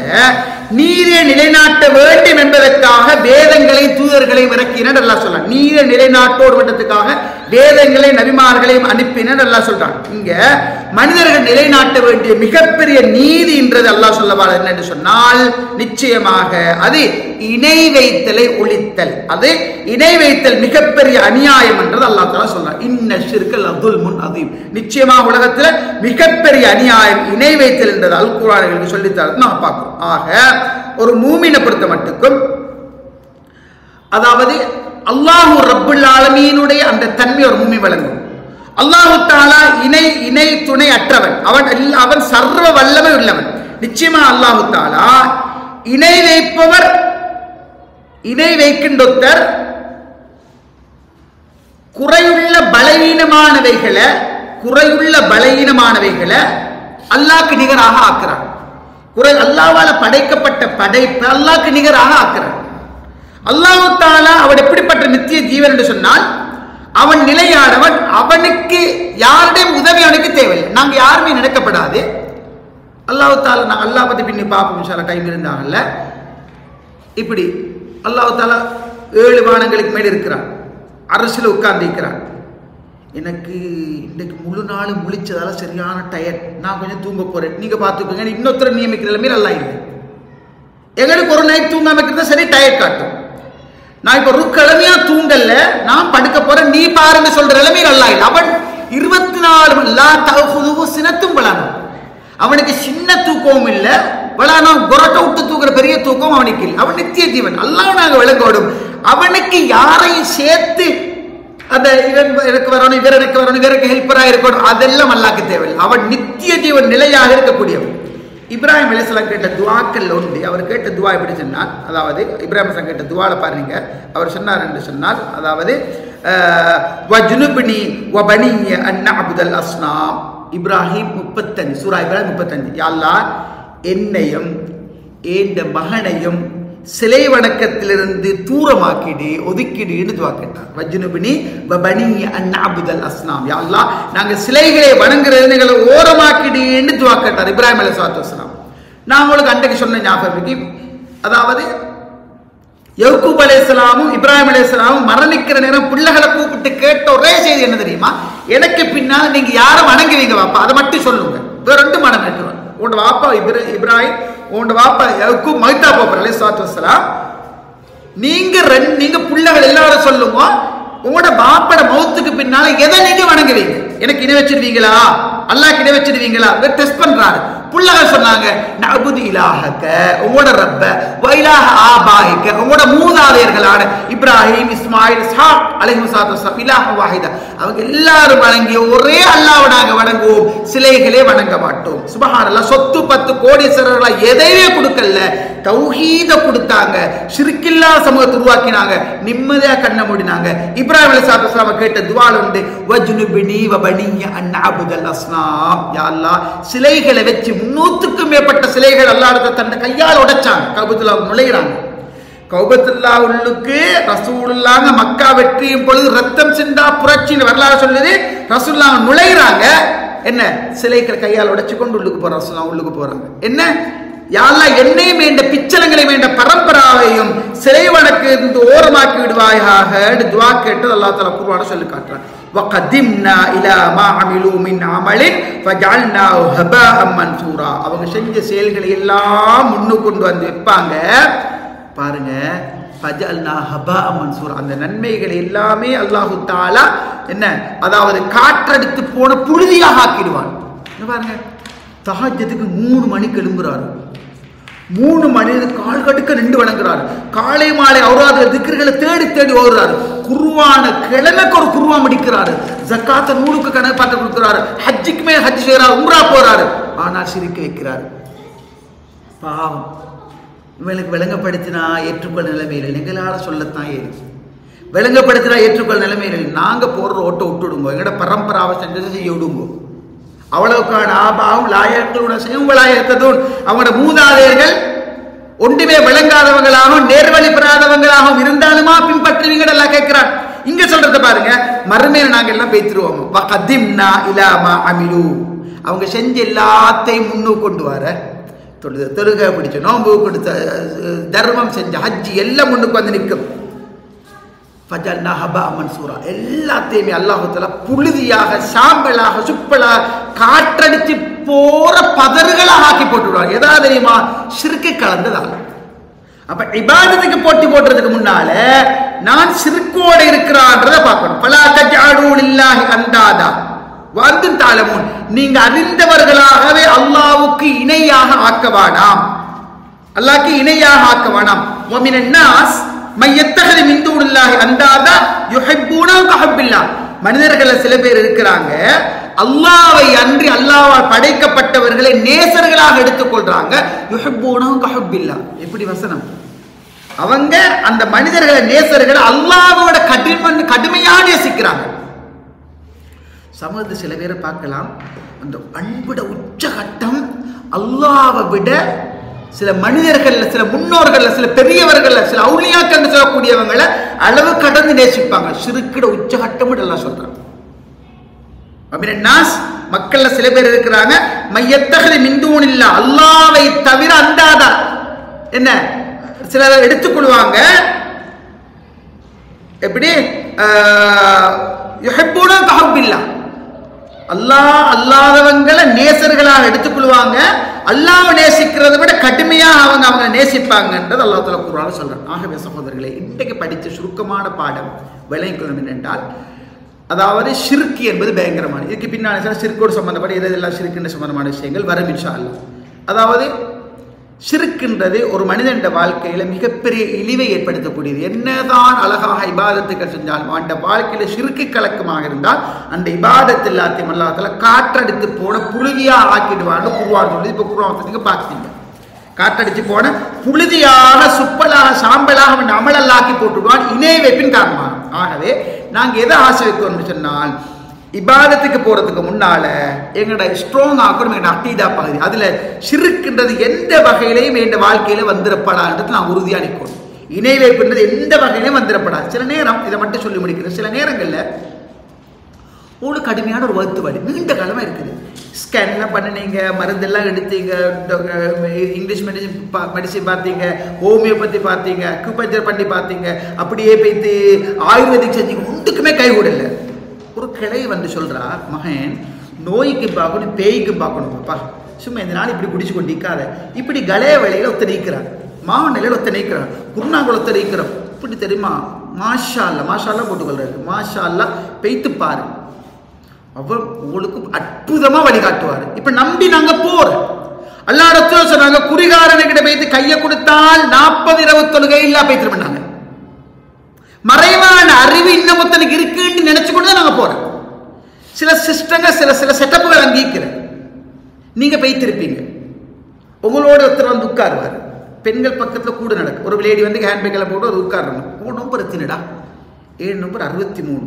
நீதியை நிலைநாட்ட வேண்டும் என்பதற்காக வேதங்களை தூதர்களையும் இறக்கினர் அல்லாஹ் சொல்றாங்க. நீதியை நிலைநாட்டோடு வட்டத்துக்காக வேதங்களை நபிமார்களையும் அனுப்பினர் அல்லாஹ் சொல்றாங்க. இங்க மனிதர்கள் நிலைநாட்ட வேண்டிய மிகப்பெரிய நீதி என்றது அல்லாஹ் சொல்லவாறு என்னென்று சொன்னால், நிச்சயமாக அது இணை வைத்தலை ஒழித்தல். அது இணை வைத்தல் மிகப்பெரிய அநியாயம் என்றது அல்லாஹ் தஆலா சொல்றாங்க. இன்ன ஷிர்க லதுல்முன் அதீம். நிச்சயமாக உலகத்துல மிகப்பெரிய அநியாயம் இணை வைத்தல் என்றது அல் குர்ஆன் எங்களுக்கு சொல்லித்தரது நாம் பார்க்கிறோம். ஆக ஒரு மூமினை பொறுத்த மட்டுக்கும், அதாவது அல்லாஹு ரப்புல் ஆலமீனுடைய அந்த தன்மை ஒரு மூமி வழங்கும். அல்லாஹு தஆலா இணை துணை அற்றவன், அவன் சர்வ வல்லமை உள்ளவன். நிச்சயமா அல்லாஹு தஆலா இணை வைப்பவர், இணை வைக்கின்றொத்தர் குறையுள்ள பலவீனமானவைகளை அல்லாஹ்க்கு நிகராக ஆக்குறான். அல்லாஹ்வால படைக்கப்பட்ட படைப்பை அல்லாஹ்க்கு நிகராக ஆக்குறான். அல்லாஹ் தஆலா அவன் எப்படிப்பட்ட நித்திய ஜீவன் என்று சொன்னால், அவன் நிலையானவன், அவனுக்கு யாருடைய உதவி அவனுக்கு தேவையில்லை. நாங்க யாருமே நினைக்கப்படாது. அல்லாஹ் தஆலா, நாங்கள் அல்லாஹ் பத்தி பின்னி பார்ப்போம் இன்ஷா அல்லாஹ், டைம் இருந்தாங்கல்ல. இப்படி அல்லாஹ் தஆலா 7 வானங்களுக்கு மேல் இருக்கிறான், அரசில் உட்கார்ந்து இருக்கிறான். எனக்கு இன்றைக்கு முழு நாள் முழிச்சதால சரியான டயர்ட், நான் கொஞ்சம் தூங்க போறேன், நீங்க பார்த்துக்கோங்க. இன்னொருத்தரை நியமிக்கிற நிலைமையில் அல்லாஹ் இல்லை. எங்களுக்கு ஒரு நைட் தூங்காம இருக்கிறது சரி டயர்ட் காட்டும். நான் இப்ப ஒரு கிழமையா தூங்கல, நான் படுக்க போறேன், நீ பாருங்க சொல்ற நிலைமையில் அல்லாஹ் இல்லை. அவன் 24 லா தஅஹுதுஹு சினத்தும் வலானும். அவனுக்கு சின்ன தூக்கமும் இல்லை, வலானும் கொரட்டை விட்டு தூக்குற பெரிய தூக்கம் அவனுக்கு இல்லை. அவன் நித்திய ஜீவன். அல்லாஹ் நாங்க விளங்கோடும். அவனுக்கு யாரையும் சேர்த்து அந்த இவன் எனக்கு வரணும், இவர் எனக்கு வரணும், இவருக்கு ஹெல்ப்பரா இருக்கணும், அதெல்லாம் அல்லாஹ்க்கு தேவையில்லை. அவன் நித்திய ஜீவன் நிலையாக இருக்கக்கூடியவன். இப்ராஹிம் அலைஹிஸ்ஸலாம் கேட்ட துஆக்கள் உண்டு. அவர் கேட்ட துஆ எப்படி சொன்னார், அதாவது இப்ராஹிம் அலைஹிஸ்ஸலாம் கேட்ட துஆல பாருங்க. அவர் சொன்னார் என்று சொன்னால், அதாவது வஜ்னுப்னி வபனிய அன் நஅபுதல் அஸ்னாம். இப்ராஹிம் 35, சூரா இப்ராஹிம் 35. யா அல்லாஹ், என்னையும் ஏண்ட மகனையும் சிலை வணக்கத்திலிருந்து தூரமாக்கிடு, ஒதுக்கிடுன்னு துஆ கேட்டார். வஜ்னுப்னி வபனிய அன் நஅபுதல் அஸ்னாம். யா அல்லாஹ், நாங்க சிலைகளை வணங்குறதுகளை ஓரமாக்கிடுன்னு துஆ கேட்டார் இப்ராஹிம் அலைஹிஸ்ஸலாத்து வஸலாம். நான் உங்களுக்கு அன்றைக்கு சொன்ன ஞாபகம் இருக்கு. அதாவது யக்கூப் அலைஹிஸ்ஸலாமும் இப்ராஹிம் அலைஹிஸ்ஸலாமும் மரணிக்கிற நேரம் பிள்ளைகளை கூப்பிட்டு கேட்ட ஒரே செய்தி என்ன தெரியுமா, எனக்கு பின்னால் நீங்க யாரை வணங்குவீங்க வாப்பா, அதை மட்டும் சொல்லுங்க. வேற 2 மனம் கேட்டுருவாங்க. உன்னோட வாப்பா இப்ராஹிம், உன்னோட வாப்பா யக்கூப் மௌத்தா போறார் அலைஹிஸ்ஸலாத்து வஸலாம். நீங்க பிள்ளைகள் எல்லாரும் சொல்லுங்க, உங்களோட பாப்பட மௌத்துக்கு பின்னால எதை நீங்க வணங்குவீங்க? எனக்கு இணை வச்சிருவீங்களா, அல்லாஹ்க்கு இணை வச்சிருவீங்களா? டெஸ்ட் பண்றாரு. புள்ளகள் சொன்னாங்க, நஅபுது இலாஹக, உங்களோட ரப்ப, வ இலாஹ ஆபாயிக, உங்களோட மூதாதையர்களான இப்ராஹிம், இஸ்மாயில், இஸ்ஹாக் அலைஹிஸ்ஸலாத்து வஸலாம், இலாஹ வாஹிதா, அவங்க எல்லாரும் வணங்கிய ஒரே அல்லாஹ்வை நாங்க வணங்குவோம், சிலைகளே வணங்க மாட்டோம். சுப்ஹானல்லாஹ். சொத்து 10 கோடீஸ்வரர்களா எதையே கொடுக்கல, தௌஹீத கொடுத்தாங்க, ஷிர்கில்லா சமூகத்தை உருவாக்கினாங்க, நிம்மதியா கண்ண மூடினாங்க. இப்ராஹிம் அலைஹிஸ்ஸலாம் கேட்ட துஆல உண்டு, வஜ்னுபினி வபனிய அன் அபுதல் அஸ்னாம். யா அல்லாஹ், சிலைகளை வச்சு 300க்கும் மேற்பட்ட சிலைகள் அல்லாஹ் தன்னை கையால் உடைச்சாங்க. கஅபத்துல்லாஹ் நுழையிறாங்க. கஅபத்துல்லாஹ் உள்ளுக்கு ரசூலுல்லாஹ் மக்கா வெற்றியும் பொழுது ரத்தம் சிந்தா புரட்சின்னு வரலாறு சொல்லுது. ரசூலுல்லாஹ் நுழையிறாங்க, என்ன சிலைகள் கையால் உடைச்சு கொண்டு உள்ளுக்கு போற ரசூலுல்லாஹ் உள்ளுக்கு போறாங்க. என்ன யா அல்லாஹ், என்னையும் வேண்ட பிச்சலங்களை வேண்ட பரம்பராவையும் சிலை வணக்கு இருந்து ஓரமாக்கி விடுவாயாக துஆ கேட்டு அல்லாஹ் தஆலா குர்ஆன்ல சொல்லி காட்டுறான். வகதிம்னா இலா மா அமிலு மின் அமலின் ஃபஜஅல்னாஹு ஹபாஅம் மன்சூரா. அவங்க செஞ்ச செயல்களை எல்லாம் முன்னுக்கு கொண்டு வந்து வைப்பாங்க பாருங்க. ஃபஜஅல்னா ஹபாஅம் மன்சூரா. அந்த நன்மைகளை எல்லாமே அல்லாஹ் தஆலா என்ன, அதாவது காற்றடித்து போன புழுதியாக ஆக்கிடுவான். பாருங்க, தஹஜ்ஜுக்கு 3 மணிக்கு எழும்புறாரு, 3 மணி கால் கடுக்க நின்று வணங்குறாரு, காலை மாலை அவராது திக்ர்களை தேடி தேடி ஓடுறாரு, குர்ஆன கிழமைக்கு ஒரு குர்ஆன் முடிக்கிறாரு, ஜக்காத்தை 100க்கு கணக்கு பார்த்து கொடுக்குறாரு, ஹஜ்ஜுக்கு மேல் ஹஜ் செய்யறாரு, உம்ரா போறாரு. ஆனால் சிரிக்க வைக்கிறாரு. பாவம், இவனுக்கு விளங்கப்படுத்தினா ஏற்றுக்கொள் நிலைமையில் எங்களால சொல்லத்தான் ஏது. விளங்கப்படுத்தினா ஏற்றுக்கொள் நிலைமையில் நாங்க போடுற ஓட்டை விட்டுடுங்க, எங்கட பரம்பராவை செஞ்சதை செய்ய விடுங்க. அவ்வளவுக்கான ஆபாவும் லாயங்களுடைய செய்வங்களாயத்ததும் அவங்களோட மூதாதையர்கள் ஒன்றுமே விளங்காதவங்களாகவும் நேர்வழி பெறாதவங்களாகவும் இருந்தாலுமா பின்பற்றுவீங்க எல்லாம் கேட்கிறான். இங்க சொல்றத பாருங்க, மறுமையில நாங்க எல்லாம் பேசிடுவோம். வகதிம்னா இலா மா அமிலு. அவங்க செஞ்ச எல்லாத்தையும் முன்னுக்கு கொண்டு வர, தொழுகை பிடிச்ச, நோன்பு கொடுத்த, தர்மம் செஞ்ச, ஹஜ் எல்லாம் முன்னுக்கு வந்து நிற்கும். ஃபஜஅல்னா ஹபாஅம் மன்சூரா. எல்லாத்தையுமே அல்லாஹ் தஆலா புழுதியாக, சாம்பலாக, சுப்பலாக, காற்றடிச்சு போற பதறுகளாக ஆக்கி போட்டுடுவார். எதா தெரியுமா? ஷிர்க்கு கலந்ததால். அப்ப இபாதத்துக்கு போட்டி போடுறதுக்கு முன்னால நான் ஷிர்க்கோட இருக்கிறான்றதை பார்க்கணும். ஃபலா தஜஅலூ லில்லாஹி அந்தாதா வஅன்தும் தஅலமூன். நீங்க அறிந்தவர்களாகவே அல்லாஹ்வுக்கு இணையாக ஆக்க வேண்டாம், அல்லாஹ்க்கு இணையாக ஆக்க வேண்டாம். வமினன் நாஸ் மையத்தகது மின்தூனில்லாஹி அந்தாதா யுஹிப்பூனஹு கஹுப்பில்லாஹ். மனிதர்கள் சில பேர் இருக்கிறாங்க, அல்லாஹ்வை அன்றி அல்லாஹ்வால் படைக்கப்பட்டவர்களை நேசர்களாக எடுத்துக்கொள்றாங்க. யுஹிப்பூனஹு கஹுப்பில்லாஹ். எப்படி வசனம்? அவங்க அந்த மனிதர்களை, நேசர்களை அல்லாஹ்வோட கடுமையா நேசிக்கிறாங்க. சமூகத்தில் சில பேரை பார்க்கலாம், அந்த அன்புட உச்சகட்டம் அல்லாஹ்வை விட சில மனிதர்கள், சில முன்னோர்கள், சில பெரியவர்கள், சில அவுலியாக்கள் சொல்லக்கூடியவங்களை அளவு கடந்து நேசிப்பாங்க. ஷிர்க்குட உச்சகட்டம் எல்லாம் சொல்றாங்க. மக்கள்ல சில பேர் இருக்கிறாங்க, மையத்தகது மின்தூனில்லா, அல்லாஹ்வை தவிர அந்தாதா என்ன சிலர் எடுத்துக்கொள்வாங்க. எப்படி? யுஹிப்பூனஹு கஹுப்பில்லாஹ். அல்லாஹ் அல்லாதவங்களை நேசர்களாக எடுத்துக்கொள்வாங்க. அல்லாஹ்வை நேசிக்கிறதை விட கடுமையா அவங்க நேசிப்பாங்கன்றது அல்லாஹ் தஆலா குர்ஆன்ல சொல்றான். ஆகவே சகோதரர்களே, இன்றைக்கு படித்த சுருக்கமான பாடம் விளங்கிக்கொள்ளும் என்னென்றால், அதாவது ஷிர்க் என்பது பயங்கரமான, இதுக்கு பின்னாடி ஷிர்க்கோடு சம்பந்தப்பட்ட எதெல்லாம் ஷிர்க்குன்ற சம்பந்தமான விஷயங்கள் வரும் இன்ஷா அல்லாஹ். அதாவது ஷிர்க்ன்றது ஒரு மனிதன் வாழ்க்கையில மிகப்பெரிய இழிவை ஏற்படுத்தக்கூடியது. என்னதான் அழகாக இபாதத்துக்கள் செஞ்சாலும் அந்த வாழ்க்கையில ஷிர்க்கு கலக்கமாக இருந்தால் அந்த இபாதத் எல்லாத்தையும் அல்லாஹ் தஆலா காற்றடித்து போன புழுதியா ஆக்கிடுவான்னு குர்ஆன் சொல்லுது. இப்ப குர்ஆன் நீங்க பார்த்தீங்க, காற்றடிச்சு போன புழுதியாக, சுப்பலாக, சாம்பலாக அவன் அமலல்லாக்கி போட்டுடுவான் இணை வைப்பின் காரணமாக. ஆகவே நாங்க எதை ஆசை வைக்கணும்னு சொன்னால், இபாதத்துக்கு போறதுக்கு முன்னால எங்களோட ஸ்ட்ராங் ஆக்கணும் எங்களோட அக்கீதா பகுதி. அதுல ஷிர்க்ன்றது எந்த வகையிலையும் என் வாழ்க்கையில வந்துடப்படாது நான் உறுதியா நிற்கணும். இணை வைப்புன்றது எந்த வகையிலையும் வந்துடப்படாது. சில நேரம் இதை மட்டும் சொல்லி முடிக்கிறேன், சில நேரங்கள்ல ஒரு கடுமையான ஒரு வகுத்து வலி நீண்ட காலமா இருக்குது. ஸ்கேன்லாம் பண்ணினீங்க, மருந்தெல்லாம் எடுத்தீங்க, இங்கிலீஷ் மெடிசின் பார்த்தீங்க, ஹோமியோபதி பார்த்தீங்க, அக்குபஞ்சர் பண்ணி பார்த்தீங்க, அப்படியே போய்த்து ஆயுர்வேதிக் செஞ்சீங்க, ஒன்றுக்குமே கைகூடல. ஒரு கிளை வந்து சொல்றா, மகன் நோய்க்கு பார்க்கணும், பேய்க்கு பார்க்கணும், அப்பா சும்மா இந்த நாள் இப்படி குடிச்சு கொண்டு நிற்காத. இப்படி கலைய வேலையில ஒத்த நீக்கிறான், மாவன் நிலையில ஒத்த நீக்கிறான், குருநாங்கள் ஒத்த நீக்கிறோம். இப்படி தெரியுமா? மாஷா அல்லா, மாஷா அல்லா போட்டுக்கொள்றாரு, மாஷா அல்லா பெய்த்து பாரு, அவர் உங்களுக்கு அற்புதமா வழிகாட்டுவாரு. இப்ப நம்பி நாங்க போறோம். அல்லாஹ் ரசூல் சொன்னாங்க, குறிகாரனுக்கிட்ட போய்த்து கையை கொடுத்தால் 40 இரவு தொழுகை இல்லா போய்த்து பண்ணாங்க. மறைவான அறிவு இன்னமொத்தனுக்கு இருக்குன்னு நினைச்சு கொண்டு தான் நாங்க போறோம். சில சிஸ்டங்க, சில செட்டப்புகள் அங்கீக்கிறேன். நீங்க வைத்திருப்பீங்க, உங்களோட ஒருத்தர் வந்து உட்காருவார், பெண்கள் பக்கத்தில் கூட நடக்கும். ஒரு லேடி வந்து ஹேண்ட்பேக்கில் போட்டு அது உட்காரணும். உங்கள் நம்பர் எத்தினடா? 7 நம்பர் 63,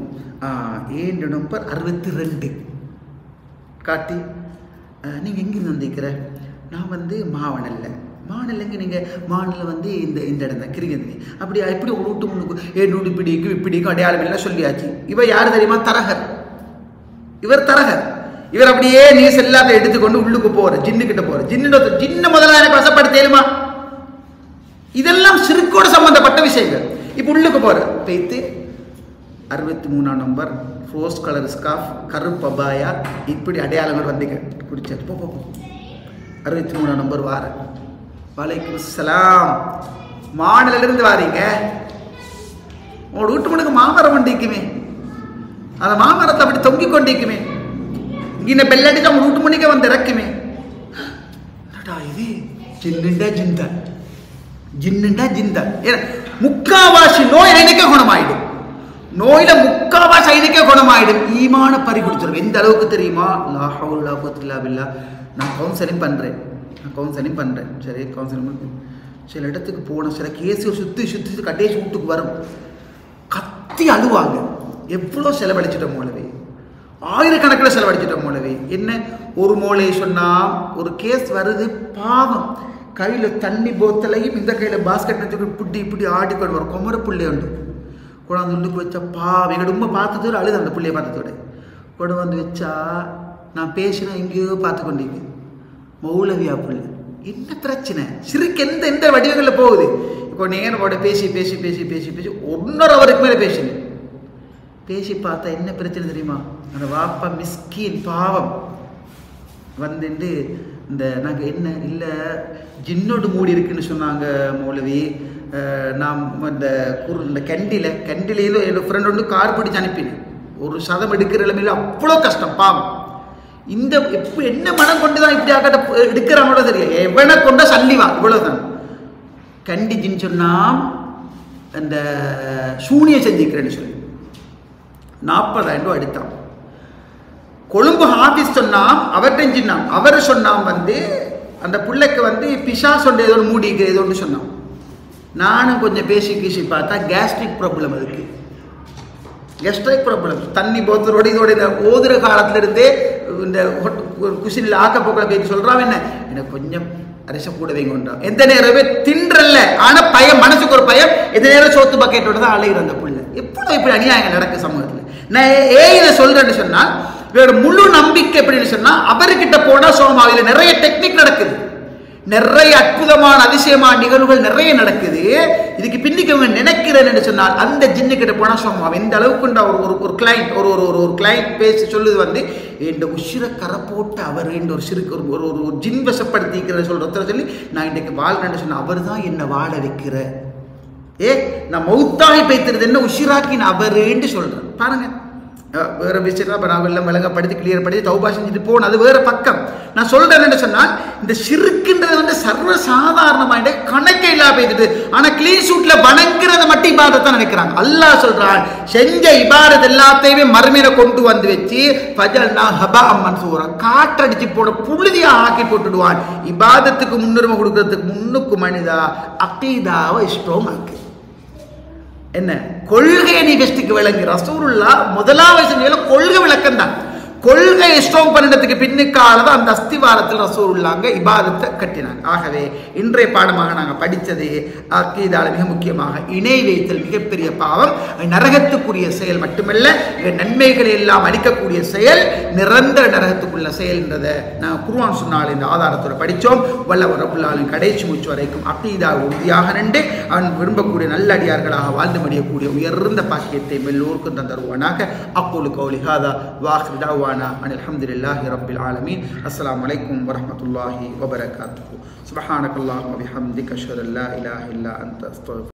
7 நம்பர் 62 காட்டி, நீங்கள் எங்கேருந்து வந்திருக்கிற? நான் வந்து மாவனல்லைங்க. நீங்கள் மாவனில் வந்து இந்த இடம் தான் கிரிக்கி. அப்படி எப்படி ஒரு வீட்டு முன்னுக்கு 7 இப்படிக்கும் அடையாளம் எல்லாம் சொல்லியாச்சு. இவர் யார் தெரியுமா? தரகர். இவர் தரகர். இவர் அப்படியே நீஸ் எல்லாத்தையும் எடுத்துக்கொண்டு உள்ளுக்கு போற, ஜின்னுக்கிட்ட போற. ஜின்னு முதல்ல எனக்கு வசப்படுத்தேலுமா? இதெல்லாம் சிறுக்கோடு சம்பந்தப்பட்ட விஷயங்கள். இப்ப உள்ளுக்கு போற பேத்து 63ஆம் நம்பர், ரோஸ் கலர் ஸ்கார்ஃப், கருப்பு அபாயா, இப்படி அடையாளங்கள் வந்து குடிச்சாரு. போ 63ஆம் நம்பர் வார. வலைக்கும் சலாம். மாநிலிருந்து வாரீங்க, உங்களோட வீட்டு முன்னுக்கு மாமரம் கொண்டிருக்குமே, அந்த மாமரத்தை அப்படி தொங்கிக் கொண்டிருக்குமே, இந்த பெல்லடிக்கு அவங்க வீட்டு முன்னுக்கே வந்து இறக்குமே. இது ஜின்னுண்டா ஜிந்தா. முக்காவாசி நோய் ஐநக்கே குணமாயிடும். நோயில முக்காவாசி ஐநக்கே குணமாயிடும். ஈமான பறி கொடுத்துரும். எந்த அளவுக்கு தெரியுமா? லா ஹவுலா குவத்தா பில்லா. நான் கவுன்சிலிங் பண்றேன். சரி, கவுன்சிலிங் சில இடத்துக்கு போன சில கேஸ் சுத்தி கட்டேசி வீட்டுக்கு வரும், கத்தி அழுவாங்க. எவ்வளோ செலவழிச்சிட்டோம் மூலவே, ஆயிரக்கணக்கில் செலவழிச்சிட்டோம் மூலவே. என்ன ஒரு மூளையை சொன்னா ஒரு கேஸ் வருது, பாவம் கையில் தண்ணி போத்தலையும் இந்த கையில் பாஸ்கெட் இப்படி ஆடிக்கொண்டு வரும். கொமர பிள்ளை உண்டு கொண்டாந்து உள்ளுக்கு வச்சா பாவம். எங்கள் ரொம்ப பார்த்ததோடு அழுது, அந்த பிள்ளைய பார்த்ததோட கொண்டு வந்து வச்சா நான் பேசினா எங்கேயோ பார்த்து கொண்டீங்க. மௌலவியா பிள்ளை, என்ன பிரச்சனை? சிறுக்கு எந்த வடிவங்களில் போகுது. இப்போ நேரோட பேசி 1.5 ஹவருக்கு மேலே பேசி பார்த்தா என்ன பிரச்சனை தெரியுமா? அந்த வாப்பா மிஸ்கின் பாவம் வந்துட்டு இந்த நாங்கள் என்ன இல்லை ஜின்னோடு மூடி இருக்குன்னு சொன்னாங்க மௌலவி. நான் இந்த கண்டிலையில என்னோட ஃப்ரெண்ட் வந்து கார் பிடிச்சு அனுப்பினேன். ஒரு சதம் எடுக்கிற நிலைமையில அவ்வளோ கஷ்டம் பாவம். இந்த எப்போ என்ன மனம் கொண்டு தான் இப்படி ஆக்கட்ட எடுக்கிறாங்களோ தெரியும். எவனை கொண்ட சல்லிவா இவ்வளோதான். கண்டி ஜின் சொன்னா அந்த சூனியை செஞ்சுக்கிறேன்னு சொல்லி 40,000 ரூபா எடுத்தான். கொழும்பு ஹாபிஸ் சொன்னான், அவர்கிட்ட சின்னான். அவர் சொன்னான் வந்து அந்த பிள்ளைக்கு வந்து பிஷா சொன்ன ஏதோ மூடிக்கு ஏதோ ஒன்று சொன்னான். நானும் கொஞ்சம் பேசி பார்த்தா கேஸ்ட்ரிக் ப்ராப்ளம். அதுக்கு கேஸ்ட்ரிக் ப்ராப்ளம் தண்ணி போத்தரோட இதோட இந்த ஓதுற காலத்துல இருந்தே இந்த குசினில் ஆக்கப்போக்களை பேசி சொல்றான். எனக்கு கொஞ்சம் அரிசம் கூட வைங்கொண்டான். எந்த நேரமே தின்றல்ல, ஆனா பயம், மனசுக்கு ஒரு பயம். எந்த நேரம் சோத்து பக்கெட்டோட தான் அலைகிற அந்த புள்ள. எப்போதும் இப்படி அநியாயங்கள் நடக்கு சமூகத்தில். நான் இதை சொல்றேன்னு சொன்னா இவரோட முழு நம்பிக்கை எப்படின்னு சொன்னா அவர்கிட்ட போனா சோமாவில நிறைய டெக்னிக் நடக்குது, நிறைய அற்புதமான அதிசயமான நிகழ்வுகள் நிறைய நடக்குது. இதுக்கு பின்னிக்கு அவங்க நினைக்கிறேன்னு சொன்னால் அந்த ஜின்னு கிட்ட போனா சோமாவை எந்த அளவுக்கு ஒரு கிளைண்ட் ஒரு கிளைண்ட் பேசி சொல்லுது வந்து இந்த உஷிர கரை போட்டு அவர் ஒரு சிறுக்கு ஒரு ஜின் வசப்படுத்திக்கிற சொல்ற சொல்லி நான் இன்றைக்கு வாழ்றேன்னு சொன்ன அவர் தான் என்னை வாழ வைக்கிற. நான் மௌத்தாகி பைத்திருது என்ன உஷிராக்கி நான் அவருன்னு சொல்றேன். பாருங்க, வேற விஷயம் நான் எல்லாம் விளங்கப்படுத்தி கிளியர் பண்ணி தௌபா செஞ்சுட்டு போன அது வேற பக்கம். நான் சொல்றேன்னு சொன்னால் இந்த சிறுக்குன்றது வந்து சர்வசாதாரணமாக கணக்கே இல்லாம போயிடுது. ஆனா கிளீன் சூட்ல வணங்குறத மட்டும் இபாதத்தான் நினைக்கிறாங்க. அல்லாஹ் சொல்றான், செஞ்ச இபாதத் எல்லாத்தையுமே மறுமையில கொண்டு வந்து வச்சு ஃபஜல்னா ஹபா மன்சூரா காற்றடிச்சு போட புழுதியா ஆக்கி போட்டுடுவான். இபாதத்துக்கு முன்னுரிமை கொடுக்கறதுக்கு முன்னுக்கு மனிதா அகீதாவை ஸ்ட்ராங் ஆக்கு. என்ன கொள்கையை நீ பெஸ்டுக்கு விளங்கு. ரசூலுல்லாஹ் முதலாவது செஞ்ச கொள்கை விளக்கம் தான். கொள்கையை ஸ்ட்ராங் பண்ணுறதுக்கு பின்னுக்காலதான் அந்த அஸ்திவாரத்தில் ரசூலுல்லாஹ் இபாதத்தை கட்டினாங்க. ஆகவே இன்றைய பாடமாக நாங்கள் படித்தது அக்கீதால மிக முக்கியமாக இணை வைத்தல் மிகப்பெரிய பாவம், நரகத்துக்குரிய செயல் மட்டுமல்ல, நன்மைகளை எல்லாம் அளிக்கக்கூடிய செயல், நிரந்தர நரகத்துக்குள்ள செயல் என்றதை நாங்கள் குர்ஆன் சொன்னால் இந்த ஆதாரத்தோட படித்தோம். வல்லவர் ரப்புல் ஆலமீன் கடைசி மூச்சு வரைக்கும் அக்கீதா உறுதியாக நின்று அவன் விரும்பக்கூடிய நல்லடியார்களாக வாழ்ந்து மடியக்கூடிய உயர்ந்த பாக்கியத்தை எல்லோருக்கும் தந்தருவானாக. அக்கூலு கௌலி ஹாதா வாஹிர் தஅவானா அல்ஹம்துலில்லாஹி ரப்பில் ஆலமீன். அஸ்ஸலாமு அலைக்கும் வரஹ்மத்துல்லாஹி வபரகாத்துஹு. சுப்ஹானக்கல்லாஹும்ம வபிஹம்திக அஷ்ஹது அல்லா இலாஹா இல்லா அன்த அஸ்தக்ஃபிருக்க